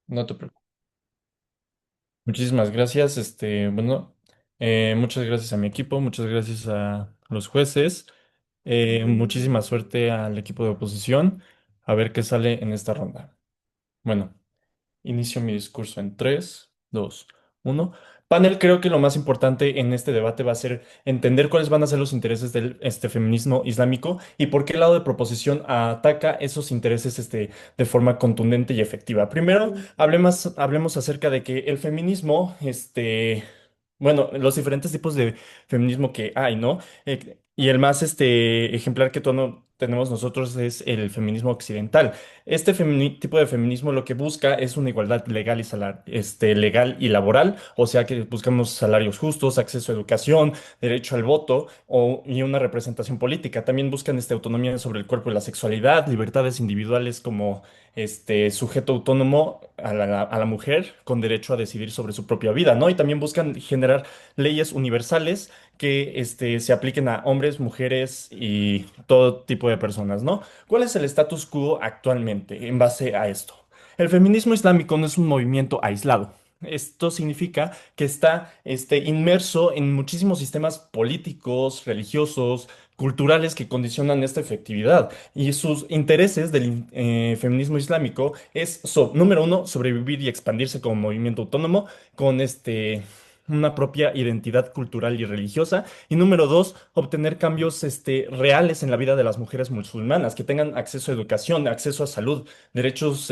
No te preocupes. Muchísimas gracias. Muchas gracias a mi equipo, muchas gracias a los jueces, muchísima suerte al equipo de oposición. A ver qué sale en esta ronda. Bueno. Inicio mi discurso en 3, 2, 1. Panel, creo que lo más importante en este debate va a ser entender cuáles van a ser los intereses del feminismo islámico y por qué el lado de proposición ataca esos intereses de forma contundente y efectiva. Primero, hablemos acerca de que el feminismo, bueno, los diferentes tipos de feminismo que hay, ¿no? Y el más ejemplar que tenemos nosotros es el feminismo occidental. Tipo de feminismo lo que busca es una igualdad legal legal y laboral, o sea que buscamos salarios justos, acceso a educación, derecho al voto y una representación política. También buscan autonomía sobre el cuerpo y la sexualidad, libertades individuales como sujeto autónomo a la mujer con derecho a decidir sobre su propia vida, ¿no? Y también buscan generar leyes universales que se apliquen a hombres, mujeres y todo tipo de personas, ¿no? ¿Cuál es el status quo actualmente en base a esto? El feminismo islámico no es un movimiento aislado. Esto significa que está inmerso en muchísimos sistemas políticos, religiosos, culturales que condicionan esta efectividad. Y sus intereses del feminismo islámico es, número uno, sobrevivir y expandirse como movimiento autónomo con una propia identidad cultural y religiosa. Y número dos, obtener cambios reales en la vida de las mujeres musulmanas, que tengan acceso a educación, acceso a salud, derechos,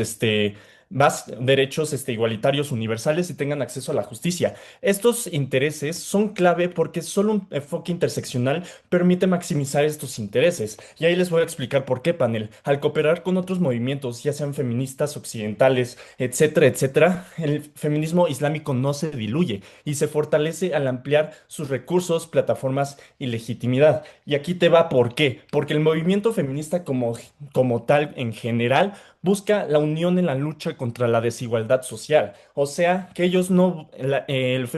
derechos igualitarios universales y tengan acceso a la justicia. Estos intereses son clave porque solo un enfoque interseccional permite maximizar estos intereses. Y ahí les voy a explicar por qué, panel. Al cooperar con otros movimientos, ya sean feministas, occidentales, etcétera, etcétera, el feminismo islámico no se diluye y se fortalece al ampliar sus recursos, plataformas y legitimidad. Y aquí te va por qué. Porque el movimiento feminista como tal en general busca la unión en la lucha contra la desigualdad social. O sea, que ellos no,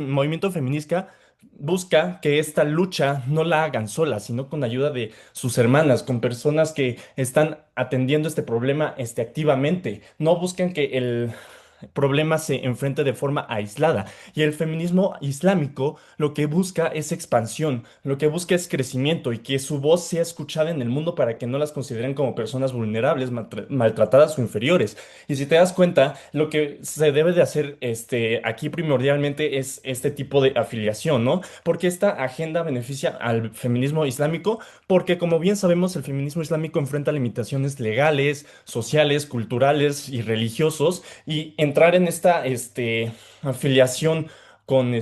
movimiento feminista busca que esta lucha no la hagan solas, sino con ayuda de sus hermanas, con personas que están atendiendo este problema activamente. No buscan que el problema se enfrente de forma aislada. Y el feminismo islámico lo que busca es expansión, lo que busca es crecimiento y que su voz sea escuchada en el mundo para que no las consideren como personas vulnerables, maltratadas o inferiores. Y si te das cuenta, lo que se debe de hacer aquí primordialmente es este tipo de afiliación, ¿no? Porque esta agenda beneficia al feminismo islámico, porque como bien sabemos, el feminismo islámico enfrenta limitaciones legales, sociales, culturales y religiosos y entrar en esta afiliación con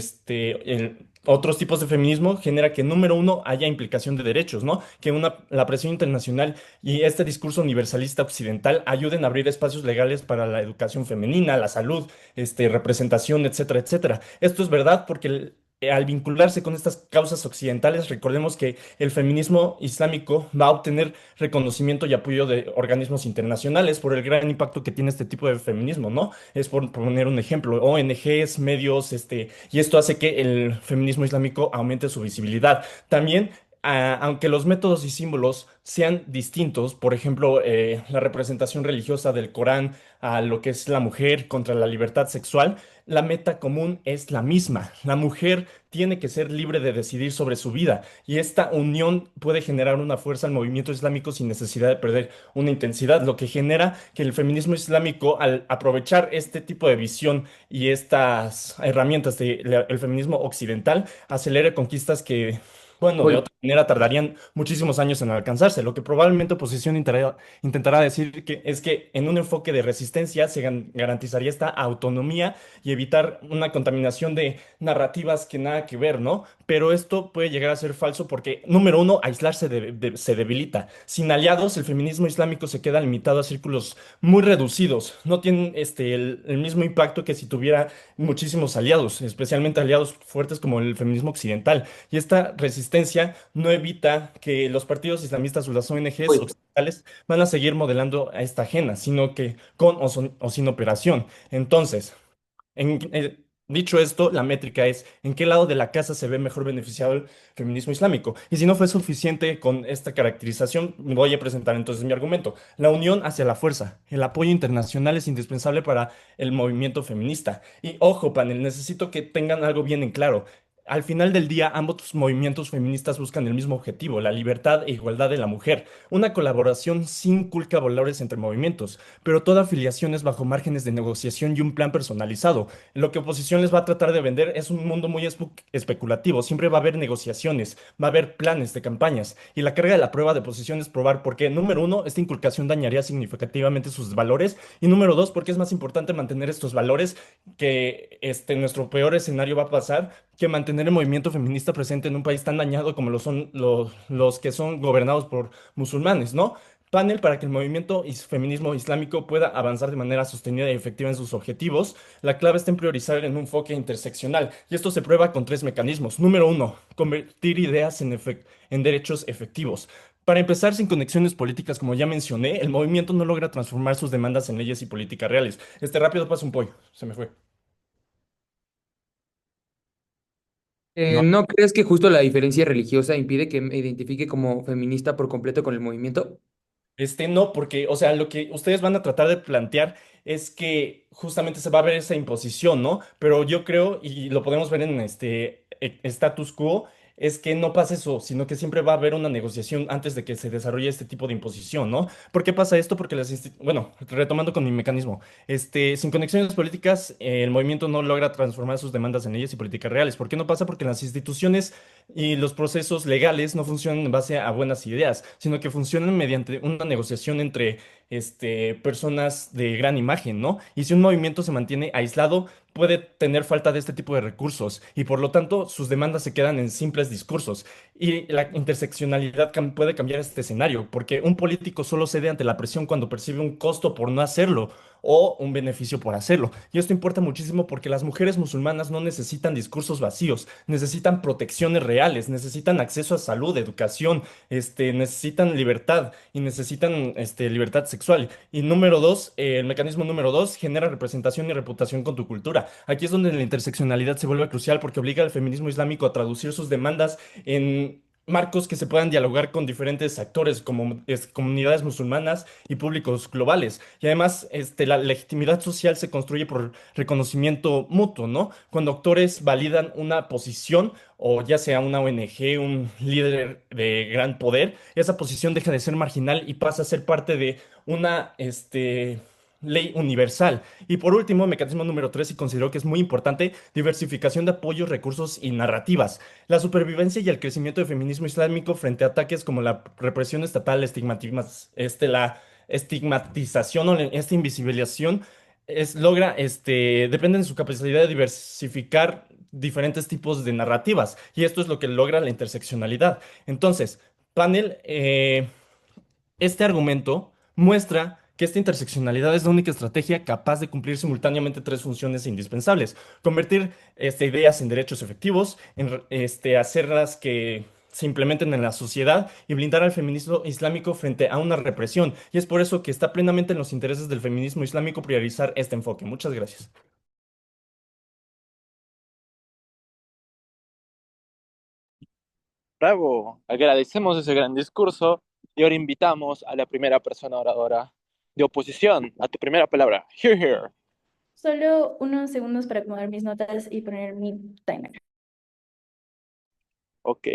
otros tipos de feminismo genera que, número uno, haya implicación de derechos, ¿no? Que la presión internacional y este discurso universalista occidental ayuden a abrir espacios legales para la educación femenina, la salud, representación, etcétera, etcétera. Esto es verdad porque al vincularse con estas causas occidentales, recordemos que el feminismo islámico va a obtener reconocimiento y apoyo de organismos internacionales por el gran impacto que tiene este tipo de feminismo, ¿no? Es por poner un ejemplo, ONGs, medios, y esto hace que el feminismo islámico aumente su visibilidad. También, aunque los métodos y símbolos sean distintos, por ejemplo, la representación religiosa del Corán a lo que es la mujer contra la libertad sexual, la meta común es la misma. La mujer tiene que ser libre de decidir sobre su vida y esta unión puede generar una fuerza al movimiento islámico sin necesidad de perder una intensidad, lo que genera que el feminismo islámico, al aprovechar este tipo de visión y estas herramientas del feminismo occidental, acelere conquistas que, bueno, de Oye, otra manera tardarían muchísimos años en alcanzarse. Lo que probablemente oposición intentará decir que es que en un enfoque de resistencia se garantizaría esta autonomía y evitar una contaminación de narrativas que nada que ver, ¿no? Pero esto puede llegar a ser falso porque, número uno, aislarse se debilita. Sin aliados, el feminismo islámico se queda limitado a círculos muy reducidos. No tienen el mismo impacto que si tuviera muchísimos aliados, especialmente aliados fuertes como el feminismo occidental. Y esta resistencia no evita que los partidos islamistas o las ONGs oye, occidentales van a seguir modelando a esta agenda, sino que con o sin operación. Entonces, Dicho esto, la métrica es en qué lado de la casa se ve mejor beneficiado el feminismo islámico. Y si no fue suficiente con esta caracterización, voy a presentar entonces mi argumento. La unión hacia la fuerza. El apoyo internacional es indispensable para el movimiento feminista. Y ojo, panel, necesito que tengan algo bien en claro. Al final del día, ambos movimientos feministas buscan el mismo objetivo, la libertad e igualdad de la mujer. Una colaboración sin inculca valores entre movimientos, pero toda afiliación es bajo márgenes de negociación y un plan personalizado. Lo que oposición les va a tratar de vender es un mundo muy especulativo. Siempre va a haber negociaciones, va a haber planes de campañas. Y la carga de la prueba de oposición es probar por qué, número uno, esta inculcación dañaría significativamente sus valores. Y número dos, porque es más importante mantener estos valores que nuestro peor escenario va a pasar que mantener el movimiento feminista presente en un país tan dañado como lo son los que son gobernados por musulmanes, ¿no? Panel para que el movimiento feminismo islámico pueda avanzar de manera sostenida y efectiva en sus objetivos. La clave está en priorizar en un enfoque interseccional, y esto se prueba con tres mecanismos. Número uno, convertir ideas en derechos efectivos. Para empezar, sin conexiones políticas, como ya mencioné, el movimiento no logra transformar sus demandas en leyes y políticas reales. Rápido pasa un pollo, se me fue. No. ¿No crees que justo la diferencia religiosa impide que me identifique como feminista por completo con el movimiento? No, porque, o sea, lo que ustedes van a tratar de plantear es que justamente se va a ver esa imposición, ¿no? Pero yo creo, y lo podemos ver en este status quo, es que no pasa eso, sino que siempre va a haber una negociación antes de que se desarrolle este tipo de imposición, ¿no? ¿Por qué pasa esto? Porque bueno, retomando con mi mecanismo, sin conexiones políticas, el movimiento no logra transformar sus demandas en leyes y políticas reales. ¿Por qué no pasa? Porque las instituciones y los procesos legales no funcionan en base a buenas ideas, sino que funcionan mediante una negociación entre personas de gran imagen, ¿no? Y si un movimiento se mantiene aislado, puede tener falta de este tipo de recursos y por lo tanto sus demandas se quedan en simples discursos. Y la interseccionalidad puede cambiar este escenario, porque un político solo cede ante la presión cuando percibe un costo por no hacerlo o un beneficio por hacerlo. Y esto importa muchísimo porque las mujeres musulmanas no necesitan discursos vacíos, necesitan protecciones reales, necesitan acceso a salud, educación, necesitan libertad y necesitan libertad sexual. Y número dos, el mecanismo número dos genera representación y reputación con tu cultura. Aquí es donde la interseccionalidad se vuelve crucial porque obliga al feminismo islámico a traducir sus demandas en marcos que se puedan dialogar con diferentes actores como comunidades musulmanas y públicos globales. Y además, la legitimidad social se construye por reconocimiento mutuo, ¿no? Cuando actores validan una posición, o ya sea una ONG, un líder de gran poder, esa posición deja de ser marginal y pasa a ser parte de una, ley universal. Y por último, mecanismo número tres, y considero que es muy importante, diversificación de apoyos, recursos y narrativas. La supervivencia y el crecimiento del feminismo islámico frente a ataques como la represión estatal, la estigmatización o esta invisibilización depende de su capacidad de diversificar diferentes tipos de narrativas. Y esto es lo que logra la interseccionalidad. Entonces, panel, este argumento muestra que esta interseccionalidad es la única estrategia capaz de cumplir simultáneamente tres funciones indispensables: convertir ideas en derechos efectivos, hacerlas que se implementen en la sociedad y blindar al feminismo islámico frente a una represión. Y es por eso que está plenamente en los intereses del feminismo islámico priorizar este enfoque. Muchas gracias. Bravo, agradecemos ese gran discurso y ahora invitamos a la primera persona oradora de oposición, a tu primera palabra. Here, here. Solo unos segundos para acomodar mis notas y poner mi timer. Ok.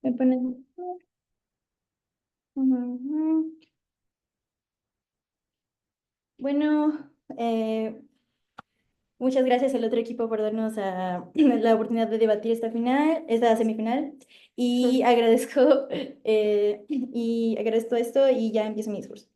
Me ponen. Ujú. Bueno, Muchas gracias al otro equipo por darnos la oportunidad de debatir esta semifinal. Y agradezco esto y ya empiezo mi discurso.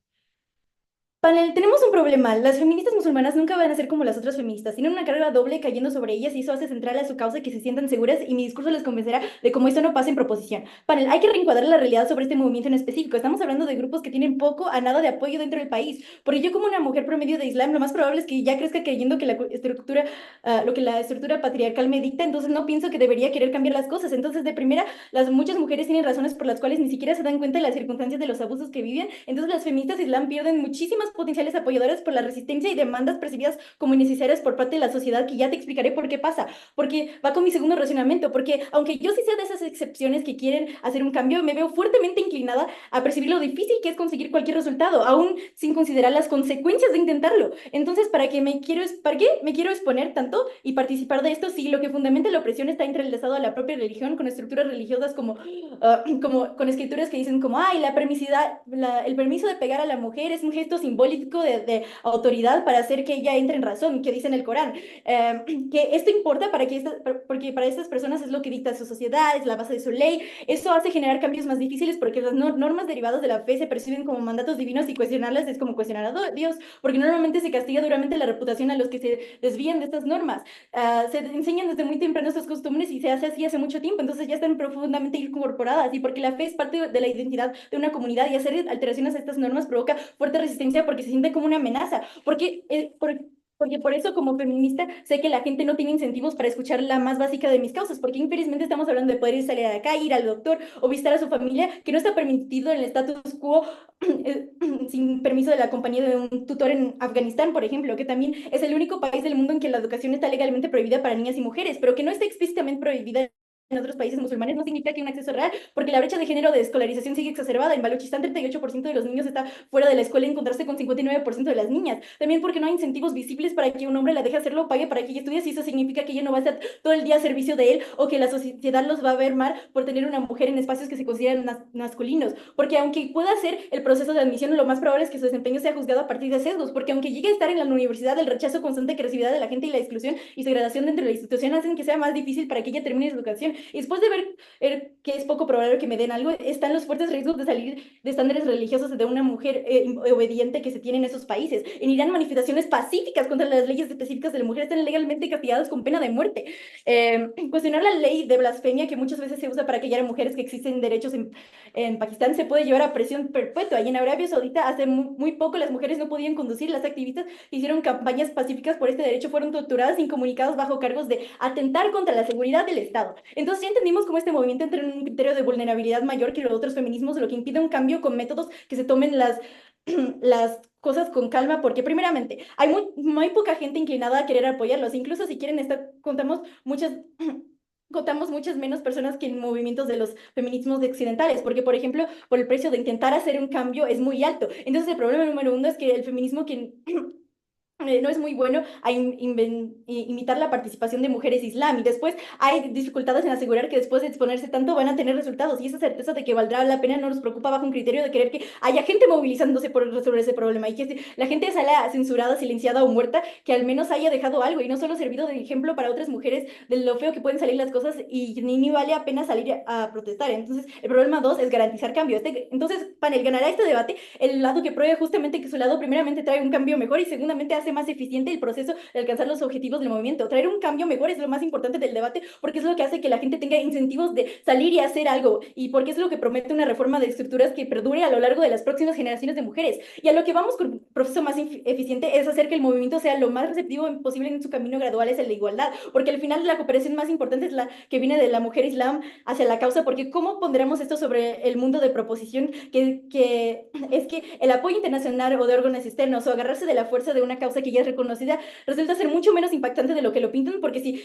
Panel, tenemos un problema. Las feministas musulmanas nunca van a ser como las otras feministas. Tienen una carga doble cayendo sobre ellas y eso hace central a su causa que se sientan seguras y mi discurso les convencerá de cómo esto no pasa en proposición. Panel, hay que reencuadrar la realidad sobre este movimiento en específico. Estamos hablando de grupos que tienen poco a nada de apoyo dentro del país. Porque yo como una mujer promedio de Islam, lo más probable es que ya crezca creyendo que lo que la estructura patriarcal me dicta, entonces no pienso que debería querer cambiar las cosas. Entonces, de primera, muchas mujeres tienen razones por las cuales ni siquiera se dan cuenta de las circunstancias de los abusos que viven. Entonces, las feministas Islam pierden muchísimas potenciales apoyadoras por la resistencia y demandas percibidas como innecesarias por parte de la sociedad, que ya te explicaré por qué pasa, porque va con mi segundo razonamiento, porque aunque yo sí sea de esas excepciones que quieren hacer un cambio, me veo fuertemente inclinada a percibir lo difícil que es conseguir cualquier resultado, aún sin considerar las consecuencias de intentarlo. Entonces, ¿para qué me quiero exponer tanto y participar de esto si lo que fundamenta la opresión está entrelazado a la propia religión, con estructuras religiosas como con escrituras que dicen como, ay, el permiso de pegar a la mujer es un gesto simbólico de autoridad para hacer que ella entre en razón, que dice en el Corán, que esto importa porque para estas personas es lo que dicta su sociedad, es la base de su ley. Eso hace generar cambios más difíciles porque las normas derivadas de la fe se perciben como mandatos divinos y cuestionarlas es como cuestionar a Dios, porque normalmente se castiga duramente la reputación a los que se desvían de estas normas. Se enseñan desde muy temprano estas costumbres y se hace así hace mucho tiempo, entonces ya están profundamente incorporadas y porque la fe es parte de la identidad de una comunidad y hacer alteraciones a estas normas provoca fuerte resistencia porque se siente como una amenaza, porque por eso como feminista sé que la gente no tiene incentivos para escuchar la más básica de mis causas, porque infelizmente estamos hablando de poder ir salir a la calle, ir al doctor o visitar a su familia, que no está permitido en el status quo sin permiso de la compañía de un tutor en Afganistán, por ejemplo, que también es el único país del mundo en que la educación está legalmente prohibida para niñas y mujeres, pero que no está explícitamente prohibida en otros países musulmanes no significa que hay un acceso real, porque la brecha de género de escolarización sigue exacerbada. En Baluchistán, 38% de los niños está fuera de la escuela en contraste con 59% de las niñas. También porque no hay incentivos visibles para que un hombre la deje hacerlo o pague para que ella estudie, si eso significa que ella no va a estar todo el día a servicio de él o que la sociedad los va a ver mal por tener una mujer en espacios que se consideran masculinos. Porque aunque pueda ser el proceso de admisión, lo más probable es que su desempeño sea juzgado a partir de sesgos, porque aunque llegue a estar en la universidad, el rechazo constante que recibirá de la gente y la exclusión y segregación dentro de la institución hacen que sea más difícil para que ella termine su educación. Y después de ver que es poco probable que me den algo, están los fuertes riesgos de salir de estándares religiosos de una mujer obediente que se tiene en esos países. En Irán, manifestaciones pacíficas contra las leyes específicas de la mujer están legalmente castigadas con pena de muerte. Cuestionar la ley de blasfemia que muchas veces se usa para callar a mujeres que existen derechos en Pakistán se puede llevar a presión perpetua. Y en Arabia Saudita hace muy poco las mujeres no podían conducir. Las activistas que hicieron campañas pacíficas por este derecho fueron torturadas e incomunicadas bajo cargos de atentar contra la seguridad del Estado. Entonces ya entendimos cómo este movimiento entra en un criterio de vulnerabilidad mayor que los otros feminismos, lo que impide un cambio con métodos que se tomen las cosas con calma, porque primeramente hay muy poca gente inclinada a querer apoyarlos, incluso si quieren contamos muchas menos personas que en movimientos de los feminismos occidentales, porque, por ejemplo, por el precio de intentar hacer un cambio es muy alto. Entonces, el problema número uno es que el feminismo que no es muy bueno a imitar la participación de mujeres islam y después hay dificultades en asegurar que después de exponerse tanto van a tener resultados y esa certeza de que valdrá la pena no nos preocupa bajo un criterio de querer que haya gente movilizándose por resolver ese problema y que la gente salga censurada, silenciada o muerta, que al menos haya dejado algo y no solo servido de ejemplo para otras mujeres de lo feo que pueden salir las cosas y ni vale la pena salir a protestar. Entonces el problema dos es garantizar cambio. Entonces Panel ganará este debate el lado que pruebe justamente que su lado primeramente trae un cambio mejor y segundamente hace más eficiente el proceso de alcanzar los objetivos del movimiento. Traer un cambio mejor es lo más importante del debate porque es lo que hace que la gente tenga incentivos de salir y hacer algo y porque es lo que promete una reforma de estructuras que perdure a lo largo de las próximas generaciones de mujeres. Y a lo que vamos con un proceso más eficiente es hacer que el movimiento sea lo más receptivo posible en su camino gradual hacia la igualdad, porque al final la cooperación más importante es la que viene de la mujer islam hacia la causa, porque ¿cómo ponderamos esto sobre el mundo de proposición? Que es que el apoyo internacional o de órganos externos o agarrarse de la fuerza de una causa que ya es reconocida resulta ser mucho menos impactante de lo que lo pintan, porque si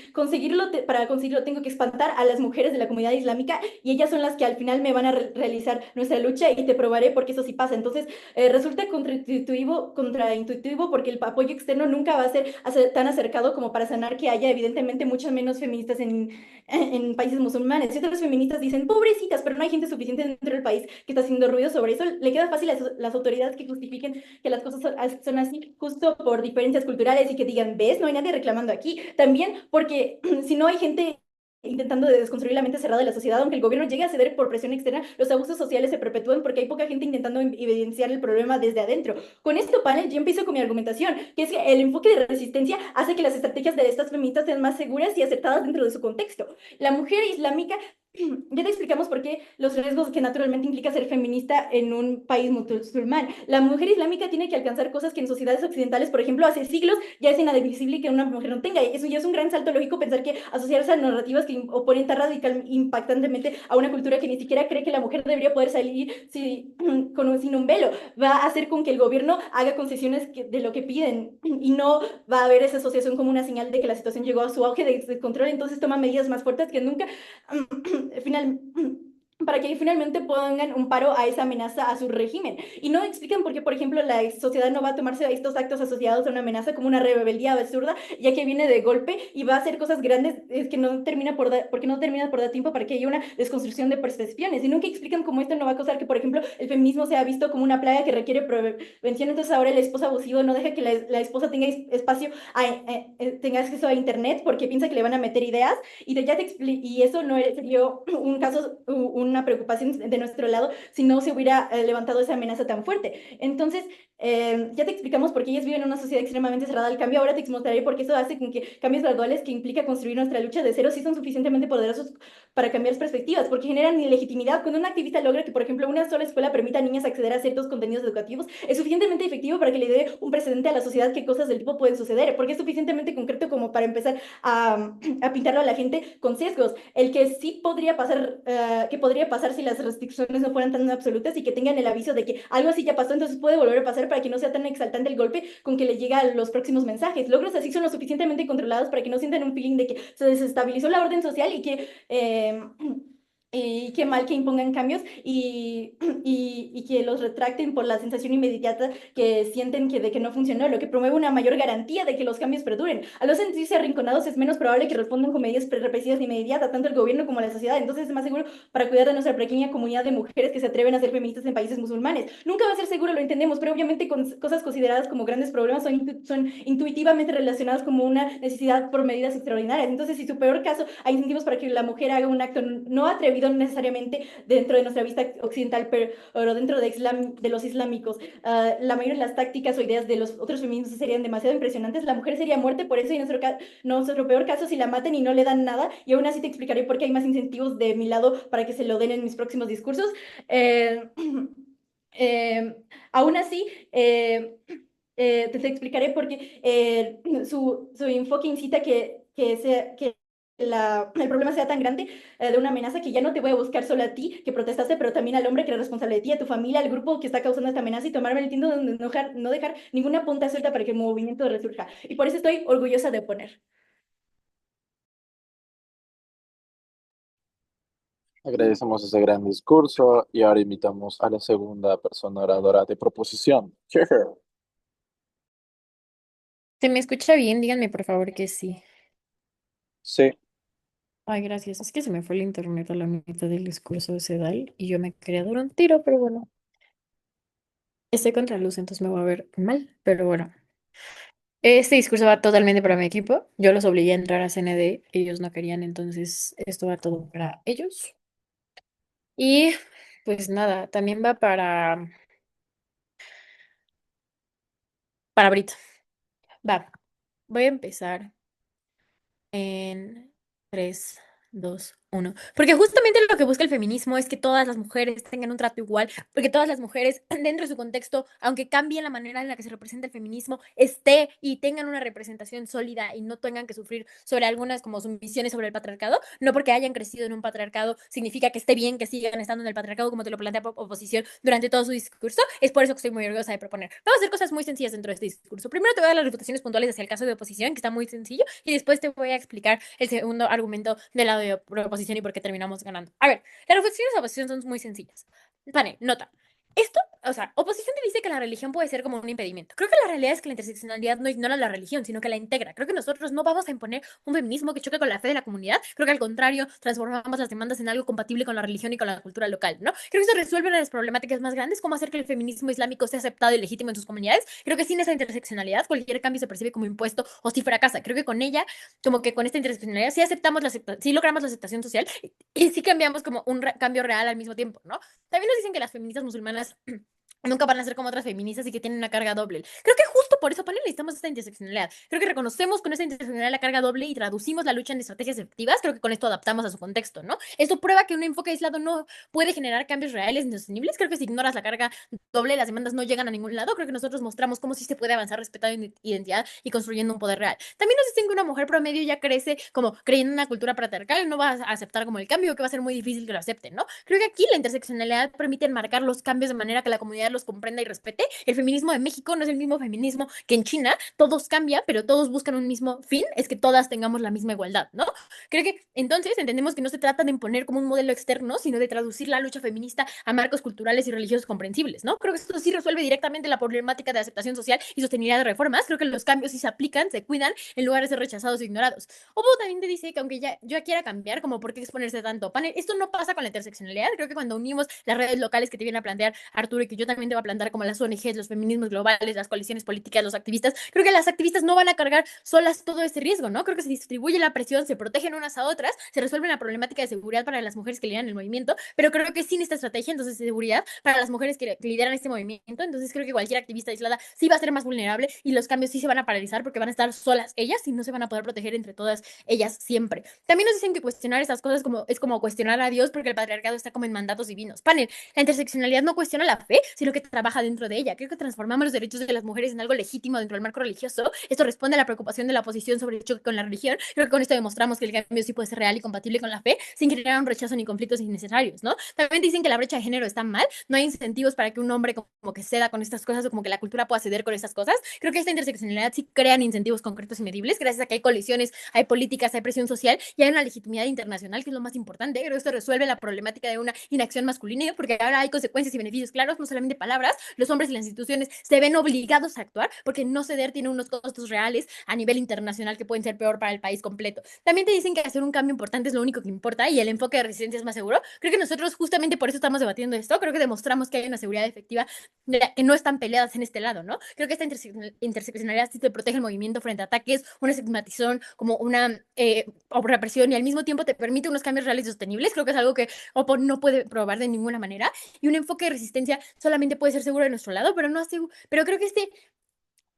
para conseguirlo tengo que espantar a las mujeres de la comunidad islámica y ellas son las que al final me van a realizar nuestra lucha y te probaré porque eso sí pasa. Entonces resulta contraintuitivo porque el apoyo externo nunca va a ser tan acercado como para sanar que haya evidentemente muchas menos feministas en países musulmanes. Y otras feministas dicen, pobrecitas, pero no hay gente suficiente dentro del país que está haciendo ruido sobre eso. Le queda fácil a las autoridades que justifiquen que las cosas son así justo por diferencias culturales y que digan, ves, no hay nadie reclamando aquí. También porque si no hay gente intentando de desconstruir la mente cerrada de la sociedad, aunque el gobierno llegue a ceder por presión externa, los abusos sociales se perpetúan porque hay poca gente intentando evidenciar el problema desde adentro. Con este panel yo empiezo con mi argumentación, que es que el enfoque de resistencia hace que las estrategias de estas feministas sean más seguras y acertadas dentro de su contexto. La mujer islámica, ya te explicamos por qué los riesgos que naturalmente implica ser feminista en un país musulmán. La mujer islámica tiene que alcanzar cosas que en sociedades occidentales, por ejemplo, hace siglos ya es inadmisible que una mujer no tenga. Eso ya es un gran salto lógico pensar que asociarse a narrativas que oponen tan radical, impactantemente a una cultura que ni siquiera cree que la mujer debería poder salir sin un velo, va a hacer con que el gobierno haga concesiones de lo que piden y no va a haber esa asociación como una señal de que la situación llegó a su auge de descontrol, entonces toma medidas más fuertes que nunca final, para que finalmente pongan un paro a esa amenaza a su régimen. Y no explican por qué, por ejemplo, la sociedad no va a tomarse estos actos asociados a una amenaza como una rebeldía absurda, ya que viene de golpe y va a hacer cosas grandes que no termina porque no termina por dar tiempo para que haya una desconstrucción de percepciones. Y nunca explican cómo esto no va a causar que, por ejemplo, el feminismo sea visto como una plaga que requiere prevención. Entonces ahora el esposo abusivo no deja que la esposa tenga espacio, tenga acceso a internet porque piensa que le van a meter ideas y eso no sería un caso, una preocupación de nuestro lado si no se hubiera levantado esa amenaza tan fuerte. Entonces, ya te explicamos por qué ellas viven en una sociedad extremadamente cerrada al cambio. Ahora te mostraré por qué eso hace con que cambios graduales que implica construir nuestra lucha de cero sí son suficientemente poderosos para cambiar perspectivas, porque generan ilegitimidad. Cuando un activista logra que, por ejemplo, una sola escuela permita a niñas acceder a ciertos contenidos educativos, es suficientemente efectivo para que le dé un precedente a la sociedad que cosas del tipo pueden suceder, porque es suficientemente concreto como para empezar a pintarlo a la gente con sesgos. El que sí podría pasar, que podría pasar si las restricciones no fueran tan absolutas y que tengan el aviso de que algo así ya pasó, entonces puede volver a pasar para que no sea tan exaltante el golpe con que le llega a los próximos mensajes. Logros así son lo suficientemente controlados para que no sientan un feeling de que se desestabilizó la orden social y qué mal que impongan cambios y que los retracten por la sensación inmediata que sienten de que no funcionó, lo que promueve una mayor garantía de que los cambios perduren. Al no sentirse arrinconados es menos probable que respondan con medidas represivas de inmediata, tanto el gobierno como la sociedad. Entonces es más seguro para cuidar de nuestra pequeña comunidad de mujeres que se atreven a ser feministas en países musulmanes. Nunca va a ser seguro, lo entendemos, pero obviamente cosas consideradas como grandes problemas son intuitivamente relacionadas como una necesidad por medidas extraordinarias. Entonces, si su peor caso hay incentivos para que la mujer haga un acto no atrevido necesariamente dentro de nuestra vista occidental, pero dentro de los islámicos, la mayoría de las tácticas o ideas de los otros feminismos serían demasiado impresionantes. La mujer sería muerte por eso y nuestro peor caso si la maten y no le dan nada. Y aún así te explicaré por qué hay más incentivos de mi lado para que se lo den en mis próximos discursos. Eh, aún así, te explicaré por qué su enfoque incita que el problema sea tan grande de una amenaza que ya no te voy a buscar solo a ti que protestaste, pero también al hombre que es responsable de ti, a tu familia, al grupo que está causando esta amenaza y tomarme el tiempo de no dejar ninguna punta suelta para que el movimiento resurja. Y por eso estoy orgullosa de oponer. Agradecemos ese gran discurso y ahora invitamos a la segunda persona oradora de proposición. Here, here. ¿Se me escucha bien? Díganme por favor que sí. Sí, Ay, gracias. Es que se me fue el internet a la mitad del discurso de Sedal y yo me quería dar un tiro, pero bueno. Estoy contra luz, entonces me voy a ver mal, pero bueno. Este discurso va totalmente para mi equipo. Yo los obligué a entrar a CND, ellos no querían, entonces esto va todo para ellos. Y pues nada, también va para Brit. Va, voy a empezar en 3, 2, 1. Porque justamente lo que busca el feminismo es que todas las mujeres tengan un trato igual, porque todas las mujeres, dentro de su contexto, aunque cambien la manera en la que se representa el feminismo, esté y tengan una representación sólida y no tengan que sufrir sobre algunas como sumisiones sobre el patriarcado. No porque hayan crecido en un patriarcado significa que esté bien que sigan estando en el patriarcado, como te lo plantea oposición durante todo su discurso. Es por eso que estoy muy orgullosa de proponer. Vamos a hacer cosas muy sencillas dentro de este discurso. Primero te voy a dar las refutaciones puntuales hacia el caso de oposición, que está muy sencillo, y después te voy a explicar el segundo argumento del lado de proposición y por qué terminamos ganando. A ver, las refutaciones de oposición son muy sencillas. Panel, nota. Esto, o sea, oposición te dice que la religión puede ser como un impedimento. Creo que la realidad es que la interseccionalidad no ignora la religión, sino que la integra. Creo que nosotros no vamos a imponer un feminismo que choque con la fe de la comunidad. Creo que al contrario, transformamos las demandas en algo compatible con la religión y con la cultura local, ¿no? Creo que eso resuelve una de las problemáticas más grandes, como hacer que el feminismo islámico sea aceptado y legítimo en sus comunidades. Creo que sin esa interseccionalidad, cualquier cambio se percibe como impuesto o si fracasa. Creo que con ella, como que con esta interseccionalidad, sí aceptamos sí logramos la aceptación social y sí cambiamos como un cambio real al mismo tiempo, ¿no? También nos dicen que las feministas musulmanas nunca van a ser como otras feministas y que tienen una carga doble. Creo que justo por eso, panel, necesitamos esta interseccionalidad. Creo que reconocemos con esta interseccionalidad la carga doble y traducimos la lucha en estrategias efectivas. Creo que con esto adaptamos a su contexto, ¿no? Esto prueba que un enfoque aislado no puede generar cambios reales ni sostenibles. Creo que si ignoras la carga doble, las demandas no llegan a ningún lado. Creo que nosotros mostramos cómo sí se puede avanzar respetando identidad y construyendo un poder real. También nos dicen que una mujer promedio ya crece como creyendo en una cultura patriarcal, no va a aceptar como el cambio, que va a ser muy difícil que lo acepten, ¿no? Creo que aquí la interseccionalidad permite enmarcar los cambios de manera que la comunidad los comprenda y respete. El feminismo de México no es el mismo feminismo que en China. Todos cambian, pero todos buscan un mismo fin, es que todas tengamos la misma igualdad, ¿no? Creo que entonces entendemos que no se trata de imponer como un modelo externo, sino de traducir la lucha feminista a marcos culturales y religiosos comprensibles, ¿no? Creo que esto sí resuelve directamente la problemática de aceptación social y sostenibilidad de reformas. Creo que los cambios sí se aplican, se cuidan, en lugar de ser rechazados e ignorados. Obo también te dice que aunque ya yo quiera cambiar, como por qué exponerse tanto. Panel, esto no pasa con la interseccionalidad. Creo que cuando unimos las redes locales que te vienen a plantear Arturo y que yo también te voy a plantear, como las ONGs, los feminismos globales, las coaliciones políticas, los activistas, creo que las activistas no van a cargar solas todo este riesgo, ¿no? Creo que se distribuye la presión, se protegen unas a otras, se resuelve la problemática de seguridad para las mujeres que lideran el movimiento, pero creo que sin esta estrategia, entonces, de seguridad para las mujeres que lideran este movimiento, entonces creo que cualquier activista aislada sí va a ser más vulnerable y los cambios sí se van a paralizar porque van a estar solas ellas y no se van a poder proteger entre todas ellas siempre. También nos dicen que cuestionar estas cosas es como cuestionar a Dios porque el patriarcado está como en mandatos divinos. Panel, la interseccionalidad no cuestiona la fe, sino que trabaja dentro de ella. Creo que transformamos los derechos de las mujeres en algo legítimo dentro del marco religioso. Esto responde a la preocupación de la oposición sobre el choque con la religión. Creo que con esto demostramos que el cambio sí puede ser real y compatible con la fe, sin generar un rechazo ni conflictos innecesarios, ¿no? También dicen que la brecha de género está mal, no hay incentivos para que un hombre como que ceda con estas cosas o como que la cultura pueda ceder con estas cosas. Creo que esta interseccionalidad sí crean incentivos concretos y medibles, gracias a que hay colisiones, hay políticas, hay presión social y hay una legitimidad internacional, que es lo más importante. Creo que esto resuelve la problemática de una inacción masculina, porque ahora hay consecuencias y beneficios claros, no solamente palabras. Los hombres y las instituciones se ven obligados a actuar, porque no ceder tiene unos costos reales a nivel internacional que pueden ser peor para el país completo. También te dicen que hacer un cambio importante es lo único que importa y el enfoque de resistencia es más seguro. Creo que nosotros justamente por eso estamos debatiendo esto. Creo que demostramos que hay una seguridad efectiva que no están peleadas en este lado, ¿no? Creo que esta interseccionalidad sí te protege el movimiento frente a ataques, una estigmatización, como una represión, y al mismo tiempo te permite unos cambios reales y sostenibles. Creo que es algo que Oppo no puede probar de ninguna manera, y un enfoque de resistencia solamente puede ser seguro de nuestro lado, pero no pero creo que este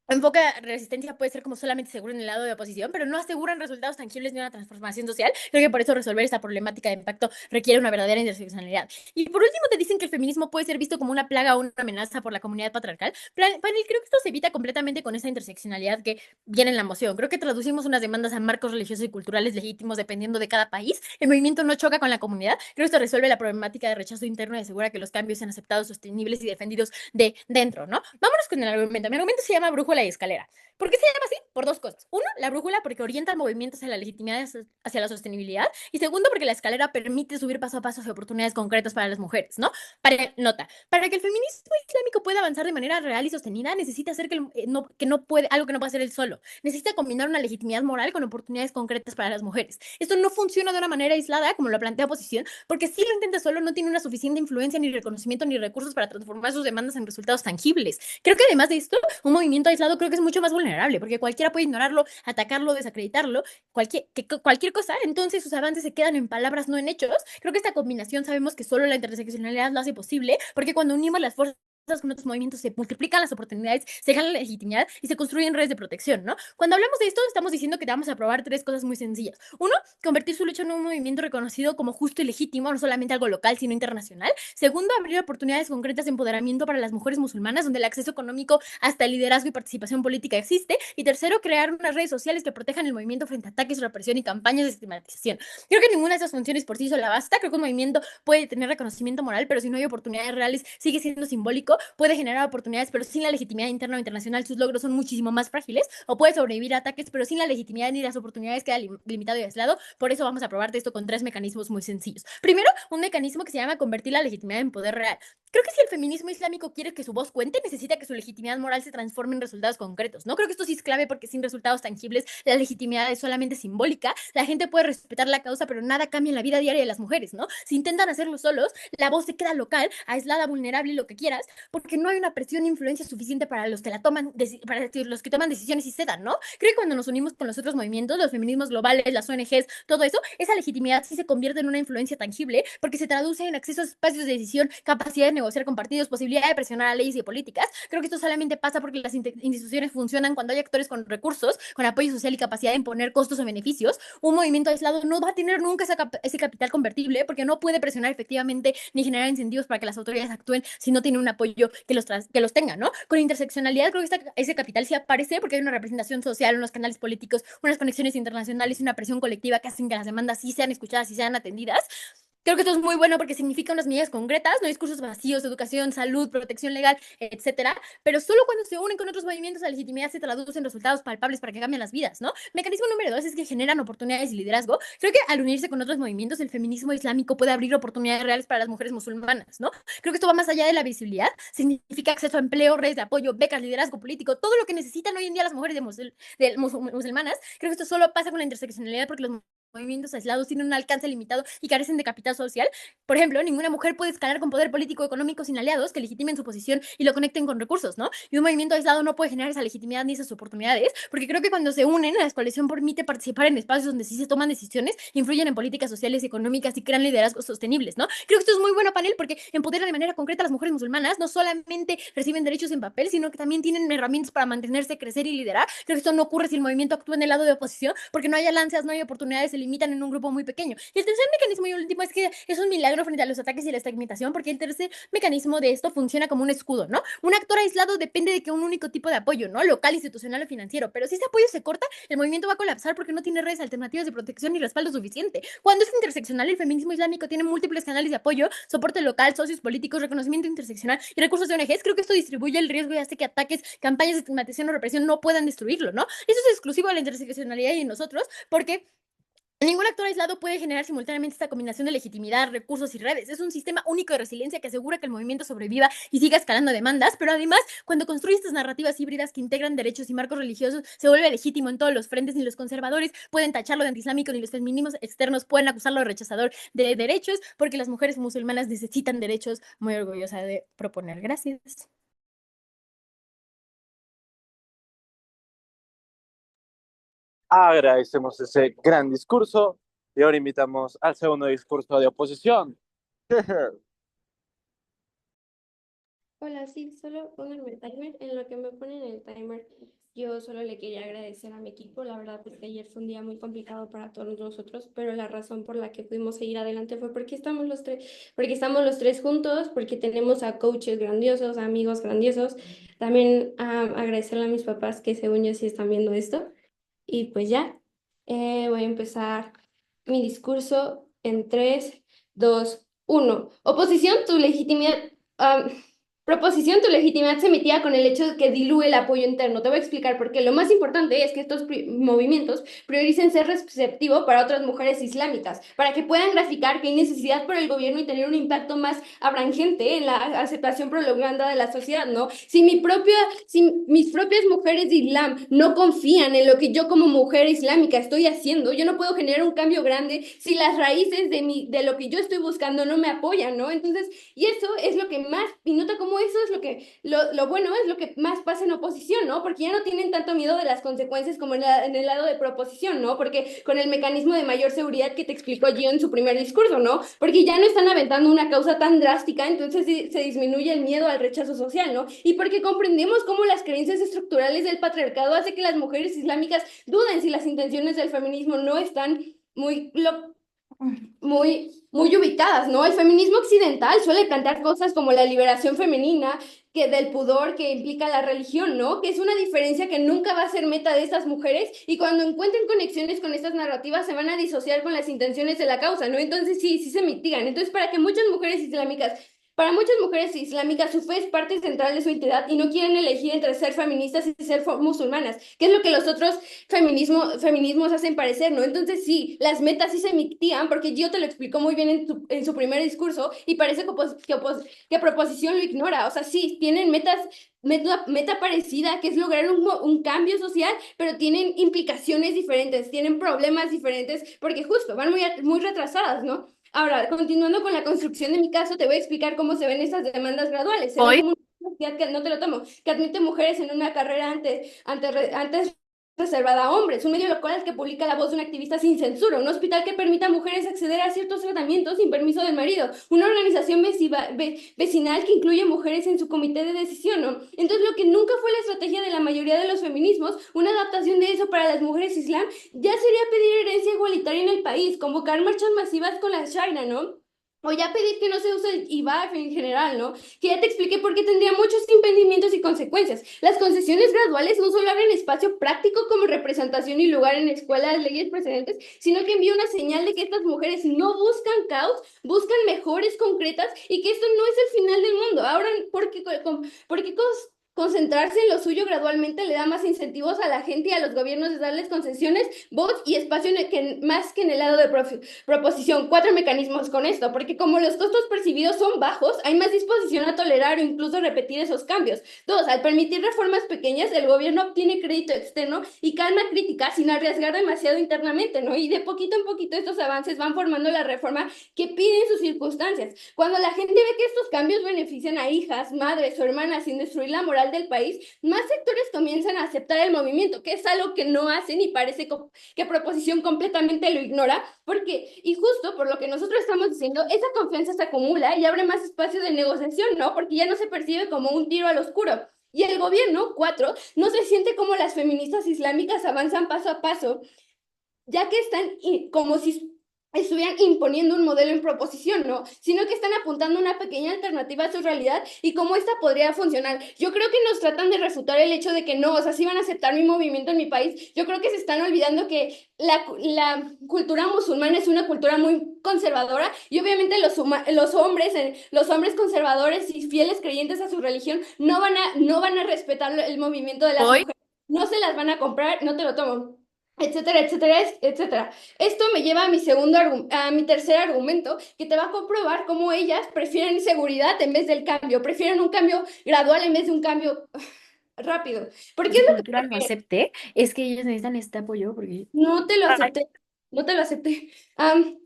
enfoque de resistencia puede ser como solamente seguro en el lado de oposición, pero no aseguran resultados tangibles ni una transformación social. Creo que por eso resolver esta problemática de impacto requiere una verdadera interseccionalidad. Y por último te dicen que el feminismo puede ser visto como una plaga o una amenaza por la comunidad patriarcal. Panel, creo que esto se evita completamente con esta interseccionalidad que viene en la moción. Creo que traducimos unas demandas a marcos religiosos y culturales legítimos dependiendo de cada país. El movimiento no choca con la comunidad. Creo que esto resuelve la problemática de rechazo interno y asegura que los cambios sean aceptados, sostenibles y defendidos de dentro, ¿no? Vámonos con el argumento. Mi argumento se llama brújula y escalera. ¿Por qué se llama así? Por dos cosas. Uno, la brújula porque orienta el movimiento hacia la legitimidad, hacia la sostenibilidad. Y segundo, porque la escalera permite subir paso a paso hacia oportunidades concretas para las mujeres, ¿no? Para que el feminismo islámico pueda avanzar de manera real y sostenida, necesita hacer que no puede, algo que no puede hacer él solo. Necesita combinar una legitimidad moral con oportunidades concretas para las mujeres. Esto no funciona de una manera aislada, como lo plantea oposición, porque si lo intenta solo, no tiene una suficiente influencia, ni reconocimiento, ni recursos para transformar sus demandas en resultados tangibles. Creo que además de esto, un movimiento aislado creo que es mucho más vulnerable, porque cualquiera puede ignorarlo, atacarlo, desacreditarlo, cualquier cosa. Entonces sus avances se quedan en palabras, no en hechos. Creo que esta combinación sabemos que solo la interseccionalidad lo hace posible, porque cuando unimos las fuerzas con otros movimientos se multiplican las oportunidades, se gana la legitimidad y se construyen redes de protección, ¿no? Cuando hablamos de esto, estamos diciendo que te vamos a probar tres cosas muy sencillas. Uno, convertir su lucha en un movimiento reconocido como justo y legítimo, no solamente algo local, sino internacional. Segundo, abrir oportunidades concretas de empoderamiento para las mujeres musulmanas, donde el acceso económico hasta el liderazgo y participación política existe. Y tercero, crear unas redes sociales que protejan el movimiento frente a ataques, represión y campañas de estigmatización. Creo que ninguna de esas funciones por sí sola basta. Creo que un movimiento puede tener reconocimiento moral, pero si no hay oportunidades reales, sigue siendo simbólico. político puede generar oportunidades, pero sin la legitimidad interna o internacional sus logros son muchísimo más frágiles, o puede sobrevivir a ataques, pero sin la legitimidad ni las oportunidades queda limitado y aislado. Por eso vamos a probarte esto con 3 mecanismos muy sencillos. Primero, un mecanismo que se llama convertir la legitimidad en poder real. Creo que si el feminismo islámico quiere que su voz cuente, necesita que su legitimidad moral se transforme en resultados concretos, ¿no? Creo que esto sí es clave porque sin resultados tangibles la legitimidad es solamente simbólica. La gente puede respetar la causa, pero nada cambia en la vida diaria de las mujeres, ¿no? Si intentan hacerlo solos, la voz se queda local, aislada, vulnerable y lo que quieras, porque no hay una presión e influencia suficiente para los que la toman, para los que toman decisiones y cedan, ¿no? Creo que cuando nos unimos con los otros movimientos, los feminismos globales, las ONGs, todo eso, esa legitimidad sí se convierte en una influencia tangible porque se traduce en acceso a espacios de decisión, capacidad de negociar con partidos, posibilidad de presionar a leyes y políticas. Creo que esto solamente pasa porque las instituciones funcionan cuando hay actores con recursos, con apoyo social y capacidad de imponer costos o beneficios. Un movimiento aislado no va a tener nunca ese capital convertible porque no puede presionar efectivamente ni generar incentivos para que las autoridades actúen si no tiene un apoyo que los tenga, ¿no? Con interseccionalidad creo que ese capital sí aparece porque hay una representación social, unos canales políticos, unas conexiones internacionales y una presión colectiva que hacen que las demandas sí sean escuchadas y sean atendidas. Creo que esto es muy bueno porque significa unas medidas concretas, no discursos vacíos, educación, salud, protección legal, etcétera, pero solo cuando se unen con otros movimientos la legitimidad se traduce en resultados palpables para que cambien las vidas, ¿no? Mecanismo número 2 es que generan oportunidades y liderazgo. Creo que al unirse con otros movimientos, el feminismo islámico puede abrir oportunidades reales para las mujeres musulmanas, ¿no? Creo que esto va más allá de la visibilidad, significa acceso a empleo, redes de apoyo, becas, liderazgo político, todo lo que necesitan hoy en día las mujeres musulmanas. Creo que esto solo pasa con la interseccionalidad porque los movimientos aislados tienen un alcance limitado y carecen de capital social. Por ejemplo, ninguna mujer puede escalar con poder político o económico sin aliados que legitimen su posición y lo conecten con recursos, ¿no? Y un movimiento aislado no puede generar esa legitimidad ni esas oportunidades, porque creo que cuando se unen, la coalición permite participar en espacios donde sí se toman decisiones, influyen en políticas sociales y económicas y crean liderazgos sostenibles, ¿no? Creo que esto es muy bueno panel porque empodera de manera concreta a las mujeres musulmanas, no solamente reciben derechos en papel, sino que también tienen herramientas para mantenerse, crecer y liderar. Creo que esto no ocurre si el movimiento actúa en el lado de oposición, porque no hay alianzas, no hay oportunidades, se limitan en un grupo muy pequeño. Y el tercer mecanismo y último es que es un milagro frente a los ataques y la estigmatización, porque el tercer mecanismo de esto funciona como un escudo, ¿no? Un actor aislado depende de que un único tipo de apoyo, ¿no? Local, institucional o financiero, pero si ese apoyo se corta, el movimiento va a colapsar porque no tiene redes alternativas de protección ni respaldo suficiente. Cuando es interseccional, el feminismo islámico tiene múltiples canales de apoyo, soporte local, socios políticos, reconocimiento interseccional y recursos de ONGs. Creo que esto distribuye el riesgo y hace que ataques, campañas de estigmatización o represión no puedan destruirlo, ¿no? Eso es exclusivo de la interseccionalidad y de nosotros, porque ningún actor aislado puede generar simultáneamente esta combinación de legitimidad, recursos y redes. Es un sistema único de resiliencia que asegura que el movimiento sobreviva y siga escalando demandas, pero además, cuando construye estas narrativas híbridas que integran derechos y marcos religiosos, se vuelve legítimo en todos los frentes. Ni los conservadores pueden tacharlo de antiislámico, ni los feminismos externos pueden acusarlo de rechazador de derechos, porque las mujeres musulmanas necesitan derechos. Muy orgullosa de proponer. Gracias. Agradecemos ese gran discurso y ahora invitamos al segundo discurso de oposición. Hola, sí, solo pónganme el timer. En lo que me ponen el timer, yo solo le quería agradecer a mi equipo. La verdad es que ayer fue un día muy complicado para todos nosotros, pero la razón por la que pudimos seguir adelante fue porque estamos los tres juntos, porque tenemos a coaches grandiosos, a amigos grandiosos. También agradecerle a mis papás que según yo sí están viendo esto. Y pues ya, voy a empezar mi discurso en 3, 2, 1. Oposición, tu legitimidad. Proposición, tu legitimidad se emitía con el hecho de que dilúe el apoyo interno. Te voy a explicar por qué. Lo más importante es que estos movimientos prioricen ser receptivo para otras mujeres islámicas, para que puedan graficar que hay necesidad por el gobierno y tener un impacto más abrangente en la aceptación prolongada de la sociedad, ¿no? Si mis propias mujeres de Islam no confían en lo que yo como mujer islámica estoy haciendo, yo no puedo generar un cambio grande si las raíces de lo que yo estoy buscando no me apoyan, ¿no? Entonces, y eso es lo que más, y nota cómo eso es lo bueno es lo que más pasa en oposición, ¿no? Porque ya no tienen tanto miedo de las consecuencias como en el lado de proposición, ¿no? Porque con el mecanismo de mayor seguridad que te explicó Gio en su primer discurso, ¿no? Porque ya no están aventando una causa tan drástica, entonces se disminuye el miedo al rechazo social, ¿no? Y porque comprendemos cómo las creencias estructurales del patriarcado hace que las mujeres islámicas duden si las intenciones del feminismo no están muy ubicadas, ¿no? El feminismo occidental suele plantear cosas como la liberación femenina, que del pudor que implica la religión, ¿no? Que es una diferencia que nunca va a ser meta de estas mujeres y cuando encuentren conexiones con estas narrativas se van a disociar con las intenciones de la causa, ¿no? Entonces sí se mitigan. Entonces para que muchas mujeres islámicas Para muchas mujeres islámicas, su fe es parte central de su identidad y no quieren elegir entre ser feministas y ser musulmanas, que es lo que los otros feminismos hacen parecer, ¿no? Entonces sí, las metas sí se mitigan, porque Gio te lo explicó muy bien en su primer discurso y parece que proposición lo ignora. O sea, sí, tienen meta parecida, que es lograr un cambio social, pero tienen implicaciones diferentes, tienen problemas diferentes, porque justo van muy retrasadas, ¿no? Ahora, continuando con la construcción de mi caso, te voy a explicar cómo se ven esas demandas graduales. Se ve Hoy, como una universidad que no te lo tomo, que admite mujeres en una carrera antes reservada a hombres, un medio local que publica la voz de un activista sin censura, un hospital que permite a mujeres acceder a ciertos tratamientos sin permiso del marido, una organización vecinal que incluye mujeres en su comité de decisión, ¿no? Entonces, lo que nunca fue la estrategia de la mayoría de los feminismos, una adaptación de eso para las mujeres islam, ya sería pedir herencia igualitaria en el país, convocar marchas masivas con la Sharia, ¿no? O ya pedir que no se use el IVA en general, ¿no? Que ya te expliqué por qué tendría muchos impedimentos y consecuencias. Las concesiones graduales no solo abren espacio práctico como representación y lugar en escuelas, leyes precedentes, sino que envía una señal de que estas mujeres no buscan caos, buscan mejores concretas y que esto no es el final del mundo. Ahora, porque concentrarse en lo suyo gradualmente le da más incentivos a la gente y a los gobiernos de darles concesiones, voz y espacio más que en el lado de proposición. 4 mecanismos con esto, porque como los costos percibidos son bajos, hay más disposición a tolerar o incluso repetir esos cambios. 2, al permitir reformas pequeñas, el gobierno obtiene crédito externo y calma crítica sin arriesgar demasiado internamente, ¿no? Y de poquito en poquito estos avances van formando la reforma que piden sus circunstancias. Cuando la gente ve que estos cambios benefician a hijas, madres o hermanas sin destruir la moral del país, más sectores comienzan a aceptar el movimiento, que es algo que no hacen y parece que proposición completamente lo ignora, y justo por lo que nosotros estamos diciendo, esa confianza se acumula y abre más espacio de negociación, ¿no? Porque ya no se percibe como un tiro al oscuro. Y el gobierno, 4, no se siente como las feministas islámicas avanzan paso a paso, ya que están como si estuvieran imponiendo un modelo en proposición, ¿no? Sino que están apuntando una pequeña alternativa a su realidad y cómo esta podría funcionar. Yo creo que nos tratan de refutar el hecho de que no, o sea, sí van a aceptar mi movimiento en mi país. Yo creo que se están olvidando que la cultura musulmana es una cultura muy conservadora y obviamente los hombres conservadores y fieles creyentes a su religión no van a respetar el movimiento de las hoy, mujeres, no se las van a comprar, no te lo tomo, etcétera, etcétera, etcétera. Esto me lleva a mi tercer argumento, que te va a comprobar cómo ellas prefieren seguridad en vez del cambio, prefieren un cambio gradual en vez de un cambio rápido. ¿Por qué su es lo que cultura no prefieren? acepté, es que ellos necesitan este apoyo porque... No te lo Ay, acepté, no te lo acepté.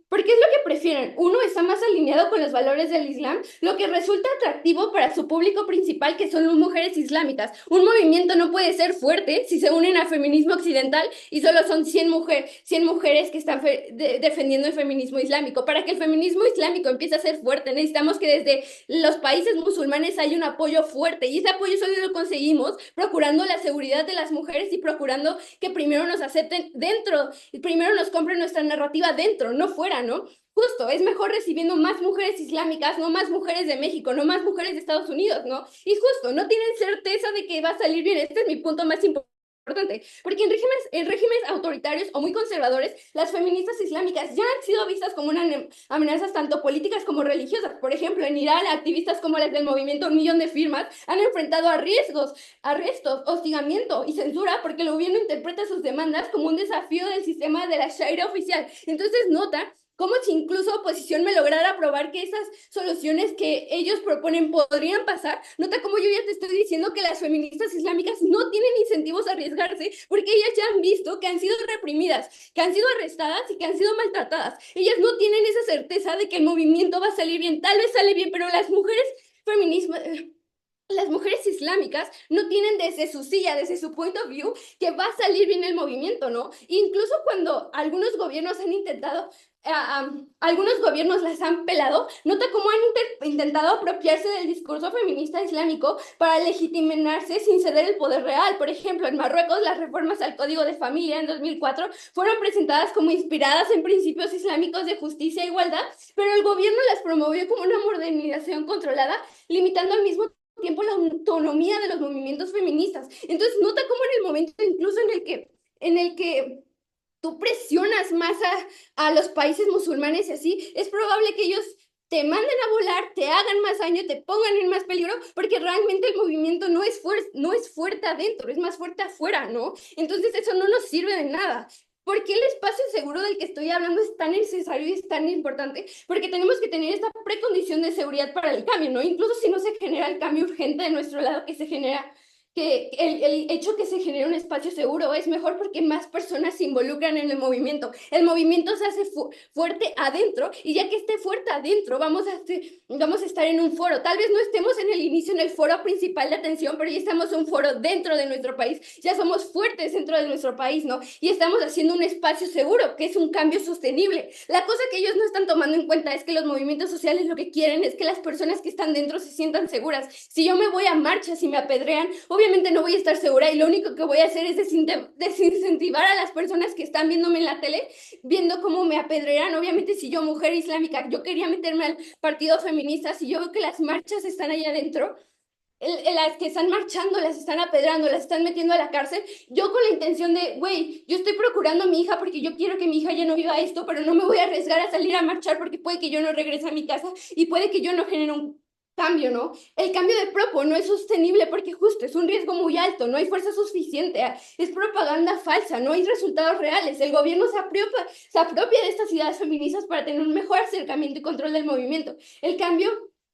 ¿Por qué es lo que prefieren? Uno está más alineado con los valores del Islam, lo que resulta atractivo para su público principal, que son las mujeres islámicas. Un movimiento no puede ser fuerte si se unen al feminismo occidental y solo son 100 mujeres que están defendiendo el feminismo islámico. Para que el feminismo islámico empiece a ser fuerte, necesitamos que desde los países musulmanes haya un apoyo fuerte, y ese apoyo solo lo conseguimos procurando la seguridad de las mujeres y procurando que primero nos acepten dentro, y primero nos compren nuestra narrativa dentro, no fuera, ¿no? Justo, es mejor recibiendo más mujeres islámicas, no más mujeres de México, no más mujeres de Estados Unidos, ¿no? Y justo, no tienen certeza de que va a salir bien. Este es mi punto más importante, porque en regímenes autoritarios o muy conservadores, las feministas islámicas ya han sido vistas como una amenazas tanto políticas como religiosas. Por ejemplo, en Irán, activistas como las del movimiento Un Millón de Firmas han enfrentado a riesgos, arrestos, hostigamiento y censura porque el gobierno interpreta sus demandas como un desafío del sistema de la Sharia oficial. Entonces nota como si incluso oposición me lograra probar que esas soluciones que ellos proponen podrían pasar. Nota cómo yo ya te estoy diciendo que las feministas islámicas no tienen incentivos a arriesgarse porque ellas ya han visto que han sido reprimidas, que han sido arrestadas y que han sido maltratadas. Ellas no tienen esa certeza de que el movimiento va a salir bien. Tal vez sale bien, pero las mujeres islámicas no tienen desde su silla, desde su point of view, que va a salir bien el movimiento, ¿no? Incluso cuando algunos gobiernos han intentado, algunos gobiernos las han pelado, nota cómo han intentado apropiarse del discurso feminista islámico para legitimarse sin ceder el poder real. Por ejemplo, en Marruecos, las reformas al Código de Familia en 2004 fueron presentadas como inspiradas en principios islámicos de justicia e igualdad, pero el gobierno las promovió como una modernización controlada, limitando al mismo tiempo la autonomía de los movimientos feministas. Entonces, nota cómo en el momento incluso en el que tú presionas más a los países musulmanes y así, es probable que ellos te manden a volar, te hagan más daño, te pongan en más peligro, porque realmente el movimiento no es fuerte adentro, es más fuerte afuera, ¿no? Entonces eso no nos sirve de nada. ¿Por qué el espacio seguro del que estoy hablando es tan necesario y es tan importante? Porque tenemos que tener esta precondición de seguridad para el cambio, ¿no? Incluso si no se genera el cambio urgente de nuestro lado que se genera, que el hecho que se genere un espacio seguro es mejor porque más personas se involucran en el movimiento. El movimiento se hace fuerte adentro y ya que esté fuerte adentro, vamos a estar en un foro. Tal vez no estemos en el inicio, en el foro principal de atención, pero ya estamos en un foro dentro de nuestro país. Ya somos fuertes dentro de nuestro país, ¿no? Y estamos haciendo un espacio seguro, que es un cambio sostenible. La cosa que ellos no están tomando en cuenta es que los movimientos sociales lo que quieren es que las personas que están dentro se sientan seguras. Si yo me voy a marchas y me apedrean, obviamente no voy a estar segura y lo único que voy a hacer es desincentivar a las personas que están viéndome en la tele, viendo cómo me apedrean. Obviamente si yo, mujer islámica, yo quería meterme al partido feminista, si yo veo que las marchas están allá adentro, las que están marchando, las están apedrando, las están metiendo a la cárcel, yo con la intención de, güey, yo estoy procurando a mi hija porque yo quiero que mi hija ya no viva esto, pero no me voy a arriesgar a salir a marchar porque puede que yo no regrese a mi casa y puede que yo no genere un cambio, ¿no? El cambio de propo no es sostenible porque justo es un riesgo muy alto, no hay fuerza suficiente, es propaganda falsa, no hay resultados reales, el gobierno se apropia de estas ideas feministas para tener un mejor acercamiento y control del movimiento. El cambio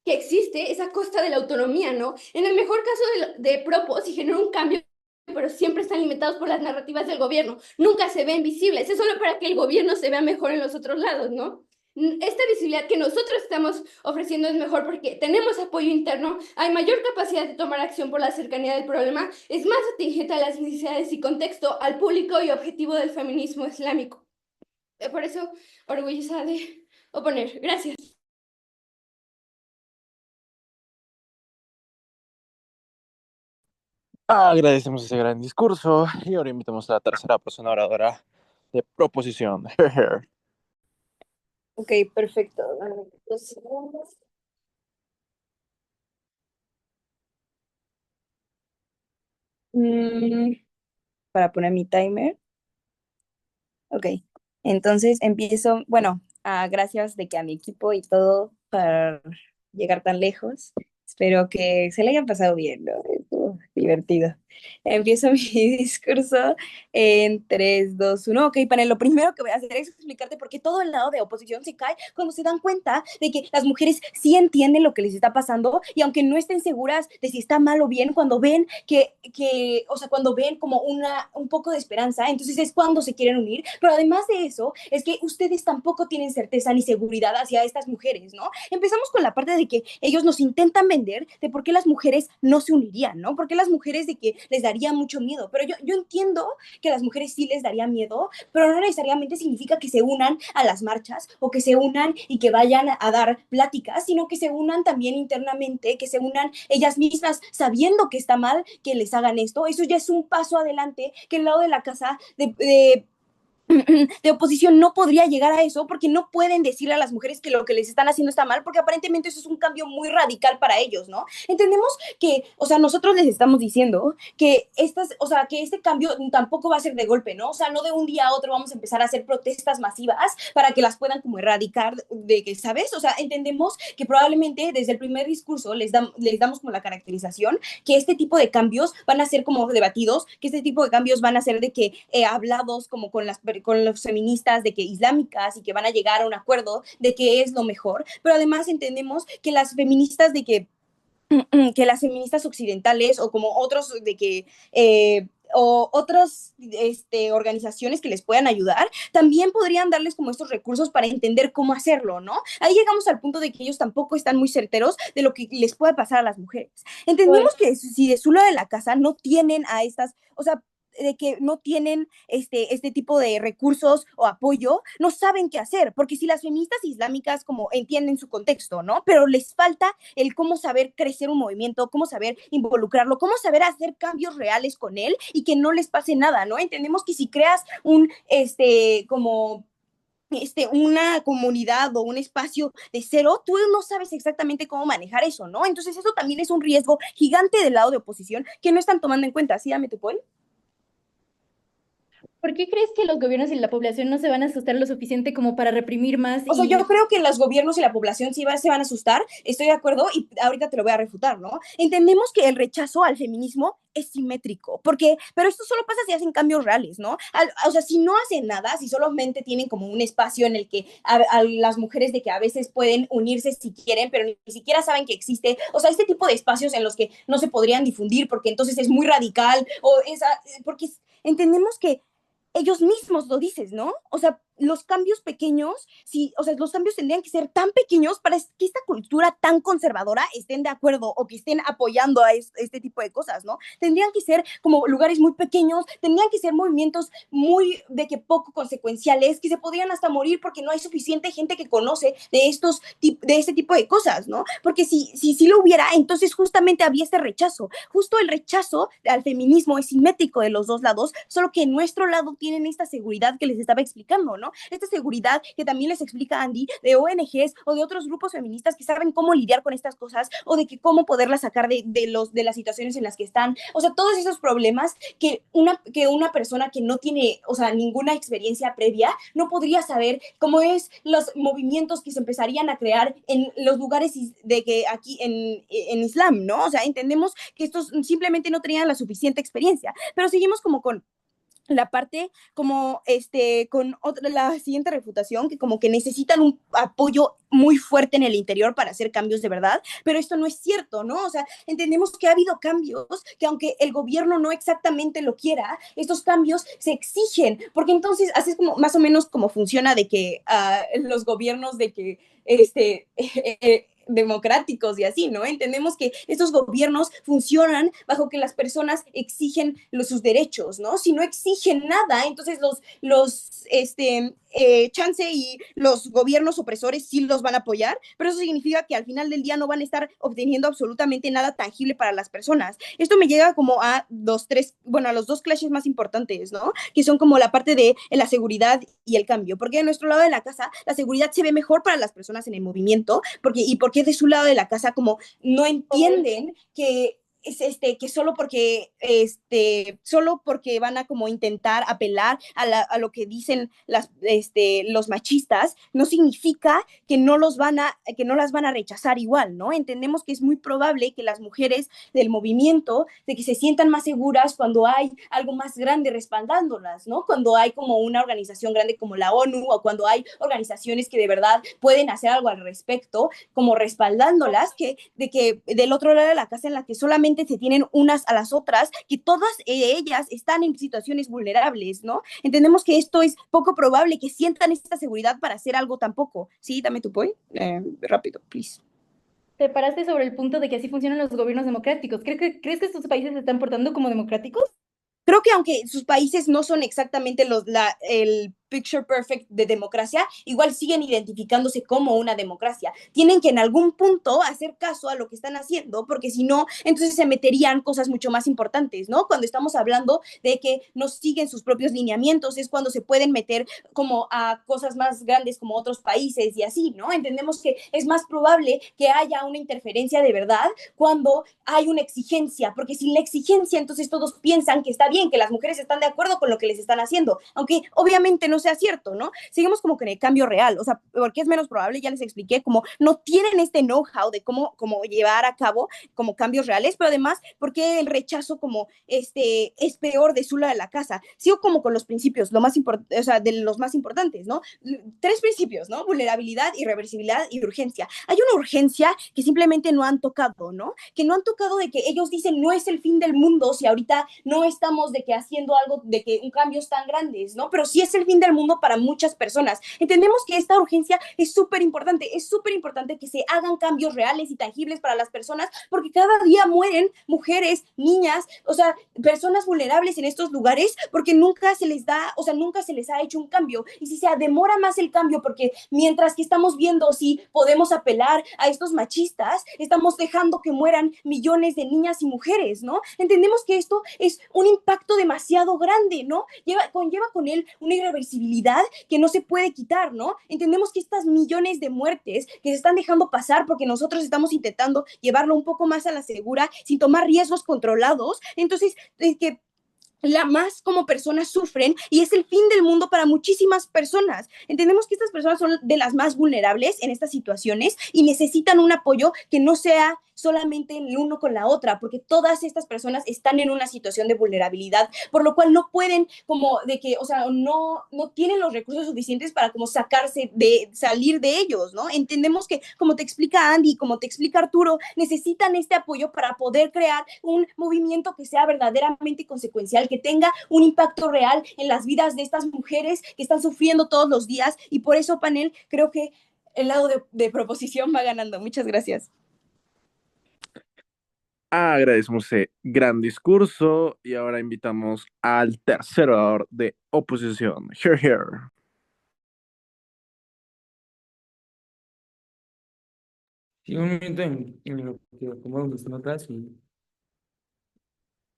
que existe es a costa de la autonomía, ¿no? En el mejor caso de propo, si genera un cambio, pero siempre están limitados por las narrativas del gobierno, nunca se ven visibles, es solo para que el gobierno se vea mejor en los otros lados, ¿no? Esta visibilidad que nosotros estamos ofreciendo es mejor porque tenemos apoyo interno, hay mayor capacidad de tomar acción por la cercanía del problema, es más atingente a las necesidades y contexto, al público y objetivo del feminismo islámico. Por eso, orgullosa de oponer. Gracias. Agradecemos ese gran discurso y ahora invitamos a la tercera persona oradora de proposición. Ok, perfecto. Dame 2 segundos. Mm, para poner mi timer. Ok, entonces empiezo, bueno, gracias de que a mi equipo y todo para llegar tan lejos. Espero que se le hayan pasado bien, ¿no? Estuvo divertido. Empiezo mi discurso en 3, 2, 1. Ok, panel, lo primero que voy a hacer es explicarte por qué todo el lado de oposición se cae cuando se dan cuenta de que las mujeres sí entienden lo que les está pasando y aunque no estén seguras de si está mal o bien, cuando ven o sea, cuando ven como un poco de esperanza, entonces es cuando se quieren unir. Pero además de eso, es que ustedes tampoco tienen certeza ni seguridad hacia estas mujeres, ¿no? Empezamos con la parte de que ellos nos intentan vender de por qué las mujeres no se unirían, ¿no? Por qué las mujeres de que les daría mucho miedo. Pero yo entiendo que a las mujeres sí les daría miedo, pero no necesariamente significa que se unan a las marchas o que se unan y que vayan a dar pláticas, sino que se unan también internamente, que se unan ellas mismas sabiendo que está mal que les hagan esto. Eso ya es un paso adelante que el lado de la casa de oposición no podría llegar a eso porque no pueden decirle a las mujeres que lo que les están haciendo está mal porque aparentemente eso es un cambio muy radical para ellos, ¿no? Entendemos que, o sea, nosotros les estamos diciendo que que este cambio tampoco va a ser de golpe, ¿no? O sea, no de un día a otro vamos a empezar a hacer protestas masivas para que las puedan como erradicar de que, ¿sabes? O sea, entendemos que probablemente desde el primer discurso les damos como la caracterización que este tipo de cambios van a ser como debatidos, que este tipo de cambios van a ser de que hablados como con los feministas de que islámicas y que van a llegar a un acuerdo de que es lo mejor, pero además entendemos que las feministas las feministas occidentales o como otros de que o otras organizaciones que les puedan ayudar, también podrían darles como estos recursos para entender cómo hacerlo, ¿no? Ahí llegamos al punto de que ellos tampoco están muy certeros de lo que les puede pasar a las mujeres. Entendemos que si de su lado de la casa no tienen a estas, o sea, de que no tienen este tipo de recursos o apoyo, no saben qué hacer, porque si las feministas islámicas como entienden su contexto, ¿no? Pero les falta el cómo saber crecer un movimiento, cómo saber involucrarlo, cómo saber hacer cambios reales con él y que no les pase nada, ¿no? Entendemos que si creas una comunidad o un espacio de cero, tú no sabes exactamente cómo manejar eso, ¿no? Entonces eso también es un riesgo gigante del lado de oposición que no están tomando en cuenta. ¿Sí, dame tu point? ¿Por qué crees que los gobiernos y la población no se van a asustar lo suficiente como para reprimir más O sea, y yo creo que los gobiernos y la población se van a asustar, estoy de acuerdo, y ahorita te lo voy a refutar, ¿no? Entendemos que el rechazo al feminismo es simétrico, pero esto solo pasa si hacen cambios reales, ¿no? O sea, si no hacen nada, si solamente tienen como un espacio en el que a las mujeres de que a veces pueden unirse si quieren, pero ni siquiera saben que existe, o sea, este tipo de espacios en los que no se podrían difundir porque entonces es muy radical, porque entendemos que ellos mismos lo dices, ¿no? O sea, los cambios pequeños, sí, o sea, los cambios tendrían que ser tan pequeños para que esta cultura tan conservadora estén de acuerdo o que estén apoyando a este tipo de cosas, ¿no? Tendrían que ser como lugares muy pequeños, tendrían que ser movimientos muy de que poco consecuenciales, que se podrían hasta morir porque no hay suficiente gente que conoce de este tipo de cosas, ¿no? Porque si lo hubiera, entonces justamente había este rechazo. Justo el rechazo al feminismo es simétrico de los dos lados, solo que en nuestro lado tienen esta seguridad que les estaba explicando, ¿no? Esta seguridad que también les explica Andy de ONGs o de otros grupos feministas que saben cómo lidiar con estas cosas o de que cómo poderlas sacar de las situaciones en las que están. O sea, todos esos problemas que una persona que no tiene, o sea, ninguna experiencia previa no podría saber cómo es los movimientos que se empezarían a crear en los lugares de que aquí en Islam, ¿no? O sea, entendemos que estos simplemente no tenían la suficiente experiencia, pero seguimos como con la parte como con la siguiente refutación, que como que necesitan un apoyo muy fuerte en el interior para hacer cambios de verdad, pero esto no es cierto, ¿no? O sea, entendemos que ha habido cambios que aunque el gobierno no exactamente lo quiera, estos cambios se exigen, porque entonces así es como más o menos como funciona de que los gobiernos de que democráticos y así, ¿no? Entendemos que estos gobiernos funcionan bajo que las personas exigen sus derechos, ¿no? Si no exigen nada, entonces chance y los gobiernos opresores sí los van a apoyar, pero eso significa que al final del día no van a estar obteniendo absolutamente nada tangible para las personas. Esto me llega como a a los dos clashes más importantes, ¿no? Que son como la parte de la seguridad y el cambio, porque de nuestro lado de la casa la seguridad se ve mejor para las personas en el movimiento, porque de su lado de la casa como no entienden que que solo porque van a como intentar apelar a lo que dicen los machistas, no significa que no las van a rechazar igual, ¿no? Entendemos que es muy probable que las mujeres del movimiento, de que se sientan más seguras cuando hay algo más grande respaldándolas, ¿no? Cuando hay como una organización grande como la ONU o cuando hay organizaciones que de verdad pueden hacer algo al respecto, como respaldándolas, de que del otro lado de la casa en la que solamente se tienen unas a las otras, que todas ellas están en situaciones vulnerables, ¿no? Entendemos que esto es poco probable que sientan esta seguridad para hacer algo tampoco. Sí, dame tu point. Rápido, please. te paraste sobre el punto de que así funcionan los gobiernos democráticos? ¿Crees que estos países se están portando como democráticos? Creo que aunque sus países no son exactamente el picture perfect de democracia, igual siguen identificándose como una democracia. Tienen que en algún punto hacer caso a lo que están haciendo, porque si no, entonces se meterían cosas mucho más importantes, ¿no? Cuando estamos hablando de que no siguen sus propios lineamientos, es cuando se pueden meter como a cosas más grandes como otros países y así, ¿no? Entendemos que es más probable que haya una interferencia de verdad cuando hay una exigencia, porque sin la exigencia, entonces todos piensan que está bien, que las mujeres están de acuerdo con lo que les están haciendo, aunque obviamente no sea cierto, ¿no? Seguimos como que en el cambio real, o sea, porque es menos probable, ya les expliqué, como no tienen este know-how de cómo llevar a cabo como cambios reales, pero además, porque el rechazo como es peor de su lado de la casa. Sigo como con los principios, o sea, de los más importantes, ¿no? 3 principios, ¿no? Vulnerabilidad, irreversibilidad y urgencia. Hay una urgencia que simplemente no han tocado, ¿no? Que no han tocado de que ellos dicen no es el fin del mundo si ahorita no estamos de que haciendo algo, de que un cambios tan grandes, ¿no? Pero sí es el fin del mundo para muchas personas. Entendemos que esta urgencia es súper importante que se hagan cambios reales y tangibles para las personas, porque cada día mueren mujeres, niñas, o sea, personas vulnerables en estos lugares, porque nunca se les da, o sea, nunca se les ha hecho un cambio, y si se demora más el cambio, porque mientras que estamos viendo si podemos apelar a estos machistas, estamos dejando que mueran millones de niñas y mujeres, ¿no? Entendemos que esto es un impacto demasiado grande, ¿no? Conlleva con él una irreversibilidad que no se puede quitar, ¿no? Entendemos que estas millones de muertes que se están dejando pasar porque nosotros estamos intentando llevarlo un poco más a la segura sin tomar riesgos controlados, entonces que la más como personas sufren y es el fin del mundo para muchísimas personas. Entendemos que estas personas son de las más vulnerables en estas situaciones y necesitan un apoyo que no sea solamente el uno con la otra, porque todas estas personas están en una situación de vulnerabilidad, por lo cual no pueden como de que, o sea, no tienen los recursos suficientes para como salir de ellos, ¿no? Entendemos que, como te explica Andy, como te explica Arturo, necesitan este apoyo para poder crear un movimiento que sea verdaderamente consecuencial, que tenga un impacto real en las vidas de estas mujeres que están sufriendo todos los días, y por eso, panel, creo que el lado de proposición va ganando. Muchas gracias. Agradecemos ese gran discurso y ahora invitamos al tercer orador de oposición. Here, here. Sí, un momento en lo que acomodo mis notas y...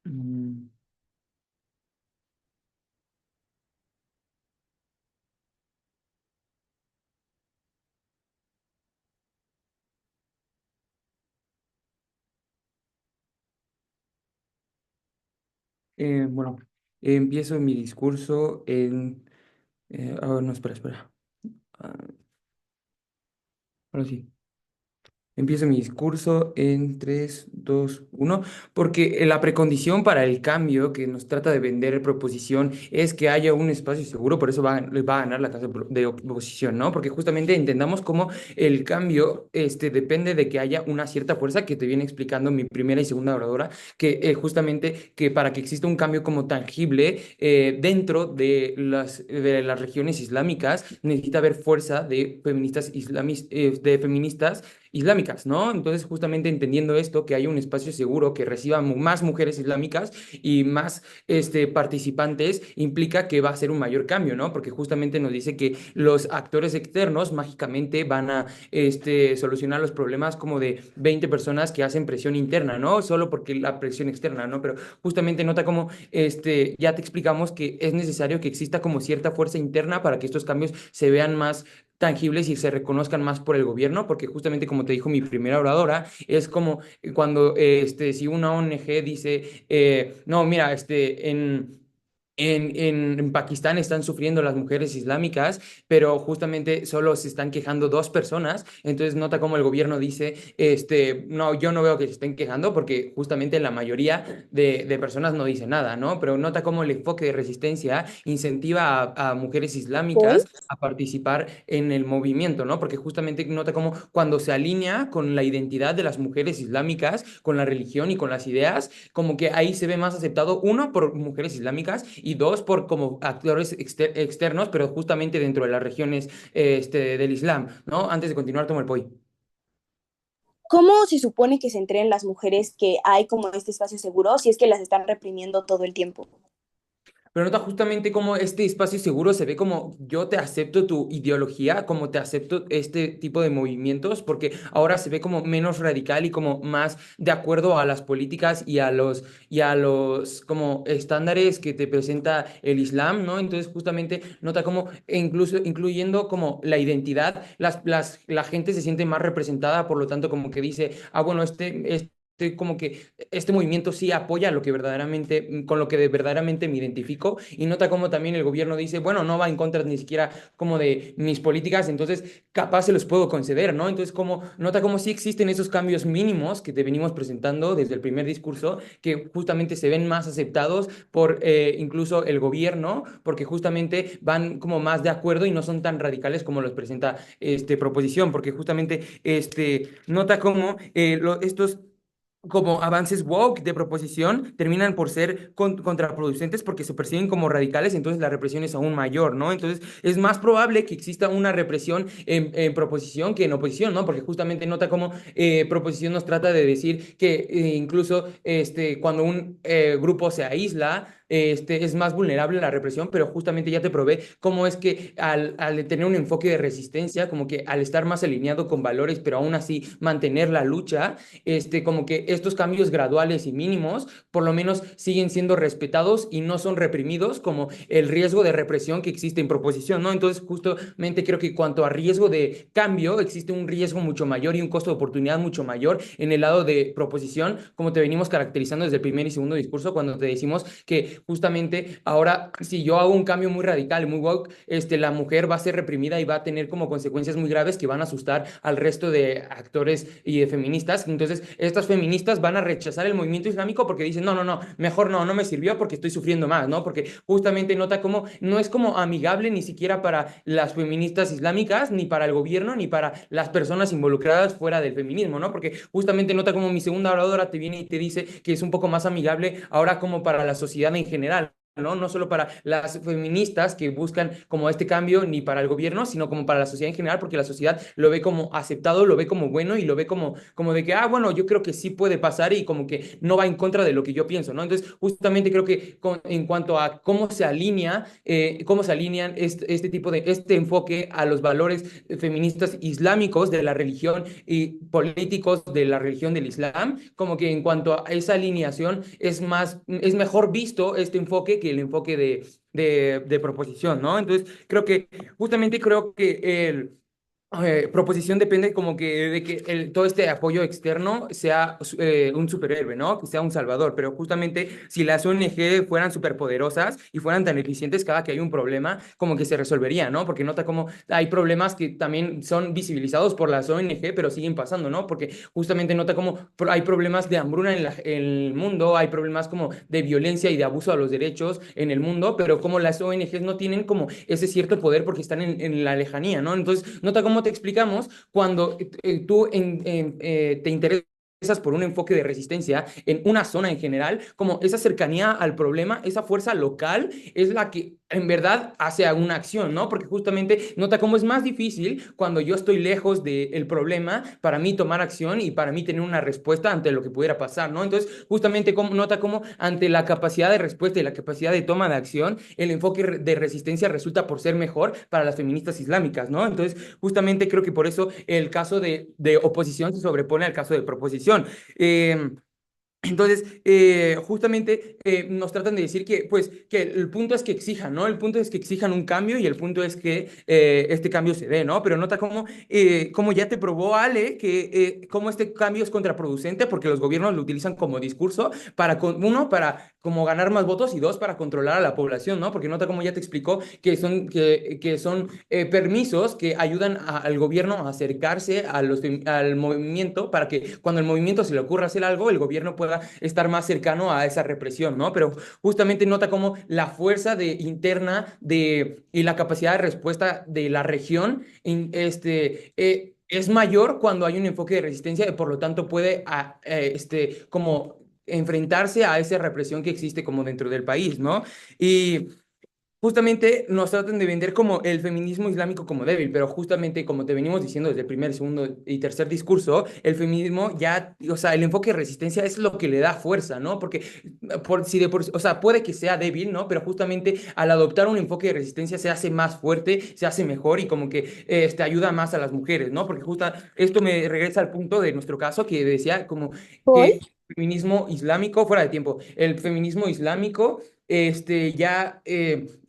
mm, bueno, empiezo mi discurso en... no, espera. Ah, ahora sí. Empiezo mi discurso en 3, 2, 1, porque la precondición para el cambio que nos trata de vender el proposición es que haya un espacio seguro, por eso va a ganar la casa de oposición, ¿no? Porque justamente entendamos cómo el cambio depende de que haya una cierta fuerza que te viene explicando mi primera y segunda oradora, que justamente que para que exista un cambio como tangible dentro de las regiones islámicas necesita haber fuerza de feministas islámicas, ¿no? Entonces, justamente entendiendo esto, que hay un espacio seguro que reciba más mujeres islámicas y más participantes, implica que va a ser un mayor cambio, ¿no? Porque justamente nos dice que los actores externos mágicamente van a solucionar los problemas como de 20 personas que hacen presión interna, ¿no? Solo porque la presión externa, ¿no? Pero justamente nota como ya te explicamos que es necesario que exista como cierta fuerza interna para que estos cambios se vean más tangibles y se reconozcan más por el gobierno, porque justamente como te dijo mi primera oradora, es como cuando si una ONG dice, no, mira, en Pakistán están sufriendo las mujeres islámicas, pero justamente solo se están quejando 2 personas. Entonces nota cómo el gobierno dice, no, yo no veo que se estén quejando porque justamente la mayoría de personas no dice nada, ¿no? Pero nota cómo el enfoque de resistencia incentiva a mujeres islámicas a participar en el movimiento, ¿no? Porque justamente nota cómo cuando se alinea con la identidad de las mujeres islámicas, con la religión y con las ideas, como que ahí se ve más aceptado, uno, por mujeres islámicas y dos, por como actores externos, pero justamente dentro de las regiones del Islam, ¿no? Antes de continuar, tomo el poi. ¿Cómo se supone que se entren las mujeres que hay como este espacio seguro si es que las están reprimiendo todo el tiempo? Pero nota justamente cómo este espacio seguro se ve como yo te acepto tu ideología, como te acepto este tipo de movimientos, porque ahora se ve como menos radical y como más de acuerdo a las políticas y a los como estándares que te presenta el Islam, ¿no? Entonces justamente nota como incluso incluyendo como la identidad, la gente se siente más representada, por lo tanto como que dice, ah, bueno, como que este movimiento sí apoya lo que verdaderamente, con lo que verdaderamente me identifico, y nota como también el gobierno dice, bueno, no va en contra ni siquiera como de mis políticas, entonces capaz se los puedo conceder, ¿no? Entonces como nota como sí existen esos cambios mínimos que te venimos presentando desde el primer discurso, que justamente se ven más aceptados por incluso el gobierno, porque justamente van como más de acuerdo y no son tan radicales como los presenta proposición, porque justamente nota como estos como avances woke de proposición terminan por ser contraproducentes porque se perciben como radicales, entonces la represión es aún mayor, ¿no? Entonces es más probable que exista una represión en proposición que en oposición, ¿no? Porque justamente nota cómo proposición nos trata de decir que incluso cuando un grupo se aísla, es más vulnerable a la represión, pero justamente ya te probé cómo es que al tener un enfoque de resistencia, como que al estar más alineado con valores, pero aún así mantener la lucha, como que estos cambios graduales y mínimos, por lo menos siguen siendo respetados y no son reprimidos como el riesgo de represión que existe en proposición, ¿no? Entonces, justamente creo que cuanto a riesgo de cambio, existe un riesgo mucho mayor y un costo de oportunidad mucho mayor en el lado de proposición, como te venimos caracterizando desde el primer y segundo discurso, cuando te decimos que porque justamente ahora si yo hago un cambio muy radical, muy woke, la mujer va a ser reprimida y va a tener como consecuencias muy graves que van a asustar al resto de actores y de feministas. Entonces, estas feministas van a rechazar el movimiento islámico porque dicen, no, no, no, mejor no, no me sirvió porque estoy sufriendo más, ¿no? Porque justamente nota como no es como amigable ni siquiera para las feministas islámicas, ni para el gobierno, ni para las personas involucradas fuera del feminismo, ¿no? Porque justamente nota como mi segunda oradora te viene y te dice que es un poco más amigable ahora como para la sociedad en general. ¿No? No solo para las feministas que buscan como este cambio, ni para el gobierno, sino como para la sociedad en general, porque la sociedad lo ve como aceptado, lo ve como bueno y lo ve como de que, bueno, yo creo que sí puede pasar y como que no va en contra de lo que yo pienso, ¿no? Entonces, justamente creo que en cuanto a cómo se alinean tipo de, este enfoque a los valores feministas islámicos de la religión y políticos de la religión del Islam, como que en cuanto a esa alineación es mejor visto este enfoque que el enfoque de proposición, ¿no? Entonces, justamente creo que proposición depende como que de que todo este apoyo externo sea un superhéroe, ¿no? Que sea un salvador, pero justamente si las ONG fueran superpoderosas y fueran tan eficientes cada que hay un problema, como que se resolvería, ¿no? Porque nota como hay problemas que también son visibilizados por las ONG, pero siguen pasando, ¿no? Porque justamente nota como hay problemas de hambruna en el mundo, hay problemas como de violencia y de abuso a los derechos en el mundo, pero como las ONGs no tienen como ese cierto poder porque están en la lejanía, ¿no? Entonces, nota cómo te explicamos cuando tú te interesas por un enfoque de resistencia en una zona en general, como esa cercanía al problema, esa fuerza local es la que en verdad hace una acción, ¿no? Porque justamente nota cómo es más difícil cuando yo estoy lejos del problema para mí tomar acción y para mí tener una respuesta ante lo que pudiera pasar, ¿no? Entonces, justamente nota cómo ante la capacidad de respuesta y la capacidad de toma de acción, el enfoque de resistencia resulta por ser mejor para las feministas islámicas, ¿no? Entonces, justamente creo que por eso el caso de oposición se sobrepone al caso de proposición. Entonces, justamente nos tratan de decir que, pues, que el punto es que exijan, ¿no? El punto es que exijan un cambio y el punto es que este cambio se dé, ¿no? Pero nota cómo ya te probó Ale que cómo este cambio es contraproducente porque los gobiernos lo utilizan como discurso para, uno, para como ganar más votos y dos, para controlar a la población, ¿no? Porque nota cómo ya te explicó que son permisos que ayudan al gobierno a acercarse al movimiento para que cuando el movimiento se le ocurra hacer algo, el gobierno pueda estar más cercano a esa represión, ¿no? Pero justamente nota cómo la fuerza interna y la capacidad de respuesta de la región es mayor cuando hay un enfoque de resistencia y por lo tanto puede como enfrentarse a esa represión que existe como dentro del país, ¿no? Y justamente nos tratan de vender como el feminismo islámico como débil, pero justamente como te venimos diciendo desde el primer, segundo y tercer discurso, el feminismo ya, o sea, el enfoque de resistencia es lo que le da fuerza, ¿no? Porque o sea, puede que sea débil, ¿no? Pero justamente al adoptar un enfoque de resistencia se hace más fuerte, se hace mejor y como que ayuda más a las mujeres, ¿no? Porque justo esto me regresa al punto de nuestro caso que decía como que Voy. el feminismo islámico, fuera de tiempo, el feminismo islámico ya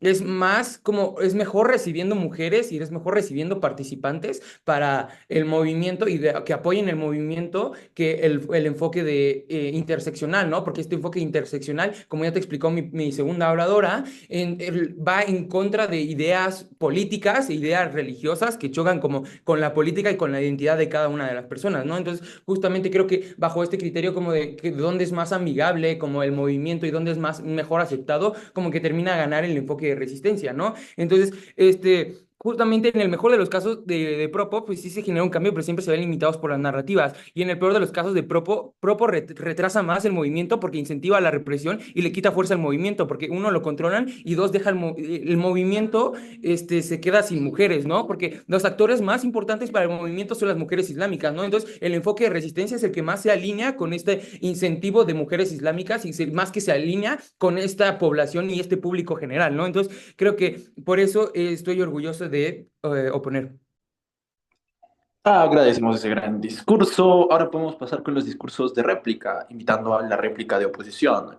es más como, es mejor recibiendo mujeres y es mejor recibiendo participantes para el movimiento y que apoyen el movimiento que el enfoque interseccional, ¿no? Porque este enfoque interseccional, como ya te explicó mi segunda oradora, va en contra de ideas políticas e ideas religiosas que chocan como con la política y con la identidad de cada una de las personas, ¿no? Entonces, justamente creo que bajo este criterio como de que dónde es más amigable como el movimiento y dónde es más mejor aceptado, como que termina a ganar el enfoque de resistencia, ¿no? Entonces, justamente en el mejor de los casos de Propo, pues sí se genera un cambio, pero siempre se ven limitados por las narrativas. Y en el peor de los casos de Propo retrasa más el movimiento porque incentiva la represión y le quita fuerza al movimiento, porque uno lo controlan y dos deja el movimiento, se queda sin mujeres, ¿no? Porque los actores más importantes para el movimiento son las mujeres islámicas, ¿no? Entonces, el enfoque de resistencia es el que más se alinea con este incentivo de mujeres islámicas y más que se alinea con esta población y este público general, ¿no? Entonces, creo que por eso estoy orgulloso de oponer. Agradecemos ese gran discurso. Ahora podemos pasar con los discursos de réplica, invitando a la réplica de oposición.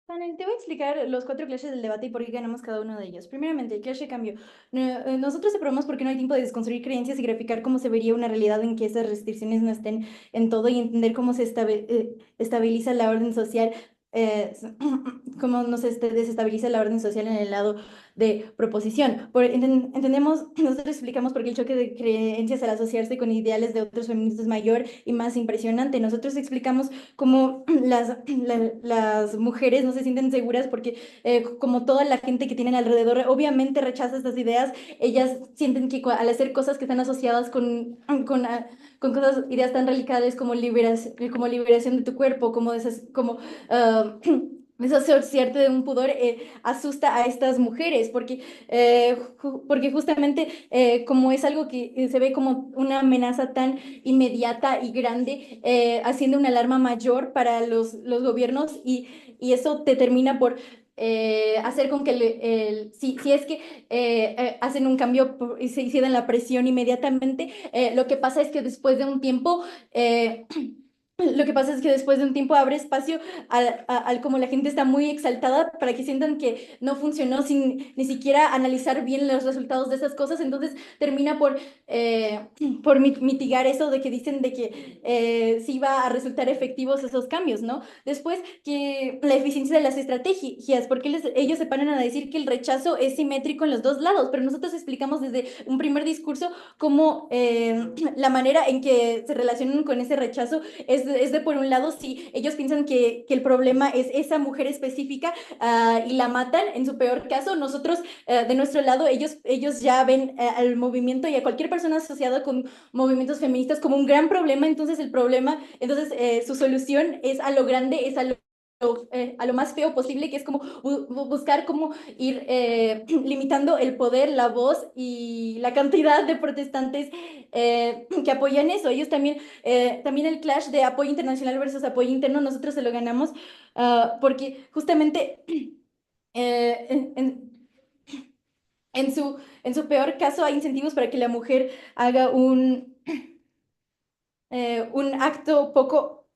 Panel, te voy a explicar los 4 clashes del debate y por qué ganamos cada uno de ellos. Primeramente, el clash de cambio. Nosotros separamos porque no hay tiempo de desconstruir creencias y graficar cómo se vería una realidad en que esas restricciones no estén en todo y entender cómo se estabiliza la orden social, cómo no se desestabiliza la orden social en el lado de proposición. Entendemos, nosotros explicamos por qué el choque de creencias al asociarse con ideales de otros feministas es mayor y más impresionante. Nosotros explicamos cómo las mujeres no se sienten seguras porque como toda la gente que tienen alrededor obviamente rechaza estas ideas, ellas sienten que al hacer cosas que están asociadas con cosas, ideas tan radicales como liberación de tu cuerpo, como, ah, desasociarte de un pudor, asusta a estas mujeres, porque justamente como es algo que se ve como una amenaza tan inmediata y grande, haciendo una alarma mayor para los gobiernos y eso te termina por hacer con que si es que hacen un cambio y se hicieran la presión inmediatamente, lo que pasa es que después de un tiempo... Lo que pasa es que después de un tiempo abre espacio al como la gente está muy exaltada para que sientan que no funcionó sin ni siquiera analizar bien los resultados de esas cosas, entonces termina por mitigar eso de que dicen de que sí va a resultar efectivos esos cambios, ¿no? Después, que la eficiencia de las estrategias, porque ellos se paran a decir que el rechazo es simétrico en los dos lados, pero nosotros explicamos desde un primer discurso cómo la manera en que se relacionan con ese rechazo es de por un lado, si ellos piensan que el problema es esa mujer específica y la matan, en su peor caso, nosotros de nuestro lado, ellos ya ven al movimiento y a cualquier persona asociada con movimientos feministas como un gran problema, entonces su solución es a lo grande, es a lo más feo posible, que es como buscar cómo ir limitando el poder, la voz y la cantidad de protestantes que apoyan eso. Ellos también el clash de apoyo internacional versus apoyo interno, nosotros se lo ganamos porque justamente eh, en, en- en su peor caso hay incentivos para que la mujer haga un acto poco,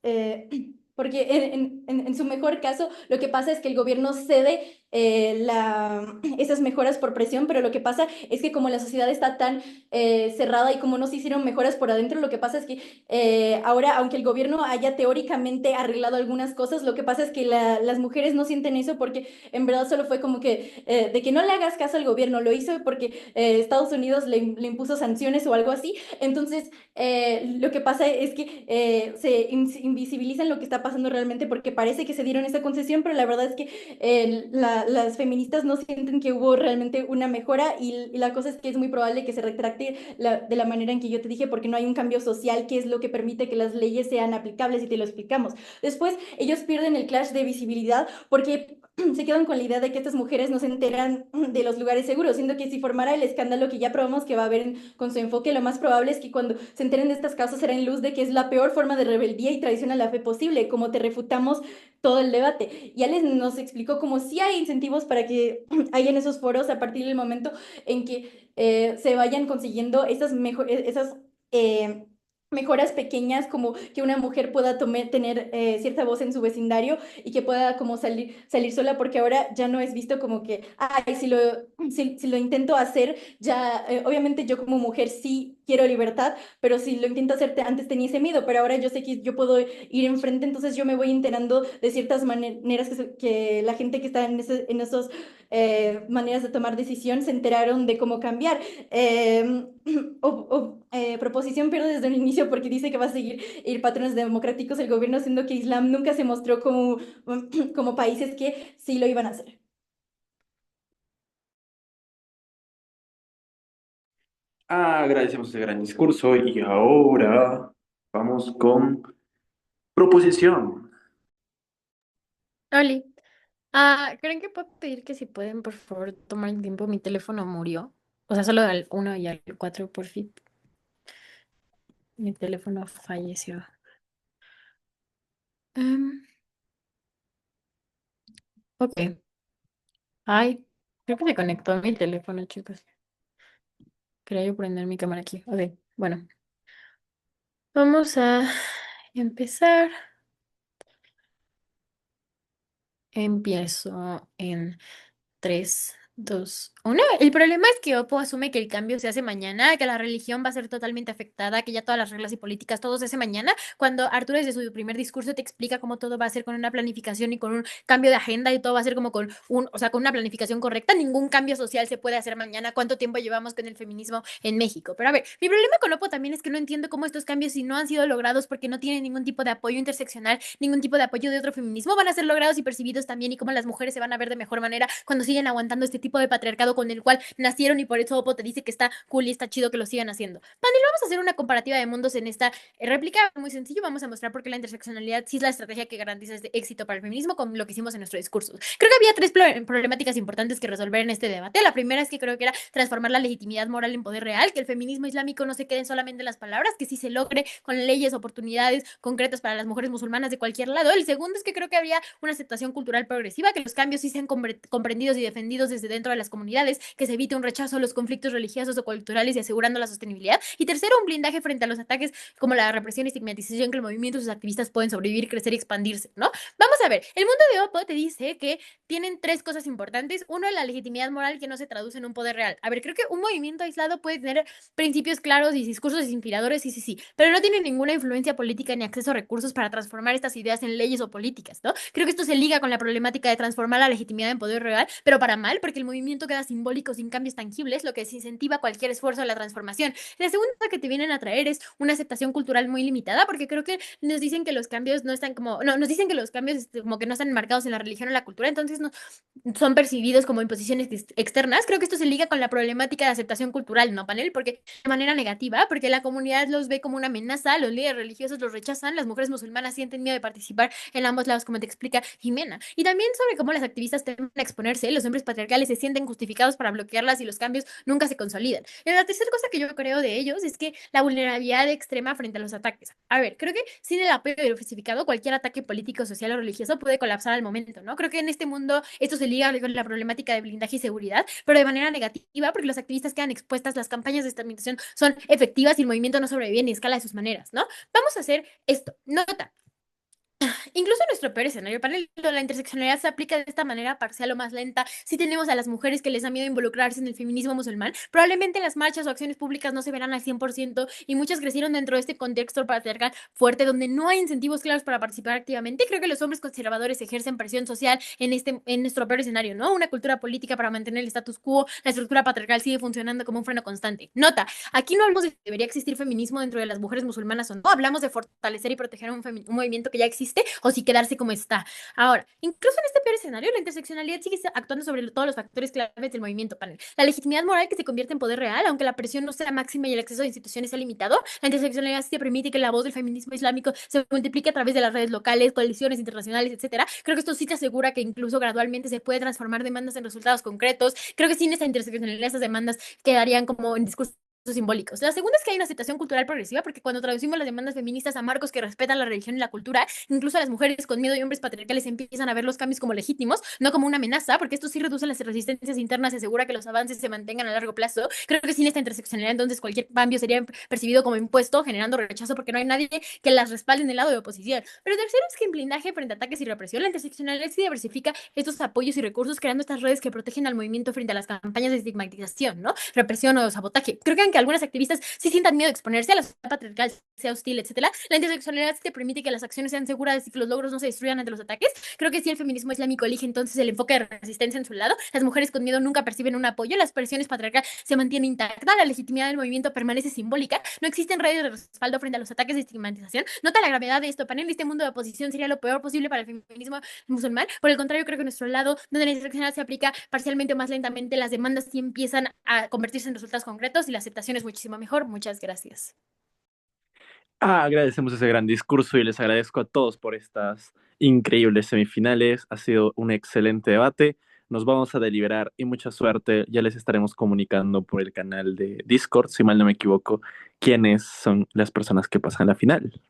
porque en su mejor caso lo que pasa es que el gobierno cede esas mejoras por presión, pero lo que pasa es que como la sociedad está tan cerrada y como no se hicieron mejoras por adentro, lo que pasa es que ahora, aunque el gobierno haya teóricamente arreglado algunas cosas, lo que pasa es que las mujeres no sienten eso porque en verdad solo fue como que de que no le hagas caso al gobierno, lo hizo porque Estados Unidos le impuso sanciones o algo así, entonces lo que pasa es que se invisibilizan lo que está pasando realmente porque parece que se dieron esa concesión, pero la verdad es que las feministas no sienten que hubo realmente una mejora y la cosa es que es muy probable que se retracte de la manera en que yo te dije porque no hay un cambio social que es lo que permite que las leyes sean aplicables y te lo explicamos. Después ellos pierden el clash de visibilidad porque se quedan con la idea de que estas mujeres no se enteran de los lugares seguros, siendo que si formara el escándalo que ya probamos que va a haber con su enfoque, lo más probable es que cuando se enteren de estas causas será en luz de que es la peor forma de rebeldía y traición a la fe posible, como te refutamos todo el debate. Ya les nos explicó como si hay incentivos para que hayan esos foros a partir del momento en que se vayan consiguiendo esas mejoras pequeñas, como que una mujer pueda tener cierta voz en su vecindario y que pueda como salir sola, porque ahora ya no es visto como que, ay, si lo intento hacer, ya, obviamente yo como mujer sí quiero libertad, pero si lo intento hacer, antes tenía ese miedo, pero ahora yo sé que yo puedo ir enfrente, entonces yo me voy enterando de ciertas maneras que la gente que está en esos maneras de tomar decisión se enteraron de cómo cambiar. Eh, Proposición pierde desde el inicio porque dice que va a seguir ir patrones democráticos el gobierno, siendo que Islam nunca se mostró como países que sí lo iban a hacer. Agradecemos ese gran discurso y ahora vamos con proposición. Oli, ¿creen que puedo pedir que si pueden, por favor, tomar el tiempo? Mi teléfono murió. O sea, solo al 1 y al 4 por fin. Mi teléfono falleció. Em, ok. Ay, creo que se conectó a mi teléfono, chicos. Quería yo prender mi cámara aquí. Ok, bueno. Vamos a empezar. Empiezo en 3, 2, 1. El problema es que Oppo asume que el cambio se hace mañana, que la religión va a ser totalmente afectada, que ya todas las reglas y políticas, todo se hace mañana, cuando Arturo desde su primer discurso te explica cómo todo va a ser con una planificación y con un cambio de agenda y todo va a ser como con o sea, con una planificación correcta. Ningún cambio social se puede hacer mañana. ¿Cuánto tiempo llevamos con el feminismo en México? Pero a ver, mi problema con Oppo también es que no entiendo cómo estos cambios, si no han sido logrados porque no tienen ningún tipo de apoyo interseccional, ningún tipo de apoyo de otro feminismo, van a ser logrados y percibidos también, y cómo las mujeres se van a ver de mejor manera cuando siguen aguantando este tipo de patriarcado con el cual nacieron, y por eso Oppo te dice que está cool y está chido que lo sigan haciendo. Panel, vamos a hacer una comparativa de mundos en esta réplica muy sencillo. Vamos a mostrar por qué la interseccionalidad sí es la estrategia que garantiza este éxito para el feminismo, con lo que hicimos en nuestro discurso. Creo que había tres problemáticas importantes que resolver en este debate. La primera es que creo que era transformar la legitimidad moral en poder real, que el feminismo islámico no se quede solamente en las palabras, que sí se logre con leyes, oportunidades concretas para las mujeres musulmanas de cualquier lado. El segundo es que creo que habría una aceptación cultural progresiva, que los cambios sí sean comprendidos y defendidos desde dentro de las comunidades, que se evite un rechazo a los conflictos religiosos o culturales y asegurando la sostenibilidad. Y tercero, un blindaje frente a los ataques como la represión y estigmatización, que el movimiento y sus activistas pueden sobrevivir, crecer y expandirse, ¿no? Vamos a ver, el mundo de Oppo te dice que tienen tres cosas importantes. Uno, la legitimidad moral, que no se traduce en un poder real. A ver, creo que un movimiento aislado puede tener principios claros y discursos inspiradores, sí, sí, sí, pero no tiene ninguna influencia política ni acceso a recursos para transformar estas ideas en leyes o políticas, ¿no? Creo que esto se liga con la problemática de transformar la legitimidad en poder real, pero para mal, porque el movimiento queda simbólico sin cambios tangibles, lo que desincentiva cualquier esfuerzo de la transformación. La segunda que te vienen a traer es una aceptación cultural muy limitada, porque creo que nos dicen que los cambios no están como, no, nos dicen que los cambios como que no están marcados en la religión o la cultura, entonces no son percibidos como imposiciones externas. Creo que esto se liga con la problemática de aceptación cultural, ¿no, Panel? Porque de manera negativa, porque la comunidad los ve como una amenaza, los líderes religiosos los rechazan, las mujeres musulmanas sienten miedo de participar en ambos lados, como te explica Jimena. Y también sobre cómo las activistas temen a exponerse, los hombres patriarcales se sienten justificados para bloquearlas y los cambios nunca se consolidan. Y la tercera cosa que yo creo de ellos es que la vulnerabilidad extrema frente a los ataques. A ver, creo que sin el apoyo diversificado, cualquier ataque político, social o religioso puede colapsar al momento, ¿no? Creo que en este mundo esto se liga con la problemática de blindaje y seguridad, pero de manera negativa, porque los activistas quedan expuestas, las campañas de estabilización son efectivas y el movimiento no sobrevive ni escala de sus maneras, ¿no? Vamos a hacer esto. Nota. Incluso en nuestro peor escenario, para la interseccionalidad se aplica de esta manera parcial o más lenta. Si tenemos a las mujeres que les da miedo involucrarse en el feminismo musulmán, probablemente las marchas o acciones públicas no se verán al 100%, y muchas crecieron dentro de este contexto patriarcal fuerte donde no hay incentivos claros para participar activamente. Creo que los hombres conservadores ejercen presión social en nuestro peor escenario, ¿no? Una cultura política para mantener el status quo, la estructura patriarcal sigue funcionando como un freno constante. Nota, aquí no hablamos de si debería existir feminismo dentro de las mujeres musulmanas o no, hablamos de fortalecer y proteger un movimiento que ya existe, o si quedarse como está. Ahora, incluso en este peor escenario, la interseccionalidad sigue actuando sobre todos los factores claves del movimiento, Panel. La legitimidad moral, que se convierte en poder real, aunque la presión no sea máxima y el acceso a instituciones sea limitado. La interseccionalidad sí permite que la voz del feminismo islámico se multiplique a través de las redes locales, coaliciones internacionales, etcétera. Creo que esto sí te asegura que incluso gradualmente se puede transformar demandas en resultados concretos. Creo que sin esta interseccionalidad esas demandas quedarían como en discursos simbólicos. La segunda es que hay una aceptación cultural progresiva, porque cuando traducimos las demandas feministas a marcos que respetan la religión y la cultura, incluso las mujeres con miedo y hombres patriarcales empiezan a ver los cambios como legítimos, no como una amenaza, porque esto sí reduce las resistencias internas y asegura que los avances se mantengan a largo plazo. Creo que sin esta interseccionalidad, entonces cualquier cambio sería percibido como impuesto, generando rechazo, porque no hay nadie que las respalde en el lado de oposición. Pero tercero es que en blindaje frente a ataques y represión, la interseccionalidad sí diversifica estos apoyos y recursos, creando estas redes que protegen al movimiento frente a las campañas de estigmatización, ¿no? Represión o sabotaje. Creo que aunque algunas activistas sí sientan miedo de exponerse a la sociedad patriarcal, sea hostil, etcétera, la interseccionalidad sí te permite que las acciones sean seguras y que los logros no se destruyan ante los ataques. Creo que si el feminismo islámico elige entonces el enfoque de resistencia en su lado, las mujeres con miedo nunca perciben un apoyo, las presiones patriarcales se mantienen intactas, la legitimidad del movimiento permanece simbólica, no existen redes de respaldo frente a los ataques de estigmatización. Nota la gravedad de esto, Panel. Este mundo de oposición sería lo peor posible para el feminismo musulmán. Por el contrario, creo que nuestro lado, donde la interseccionalidad se aplica parcialmente o más lentamente, las demandas sí empiezan a convertirse en resultados concretos y la aceptación es muchísimo mejor. Muchas gracias. Agradecemos ese gran discurso y les agradezco a todos por estas increíbles semifinales. Ha sido un excelente debate. Nos vamos a deliberar y mucha suerte. Ya les estaremos comunicando por el canal de Discord, si mal no me equivoco, quiénes son las personas que pasan la final.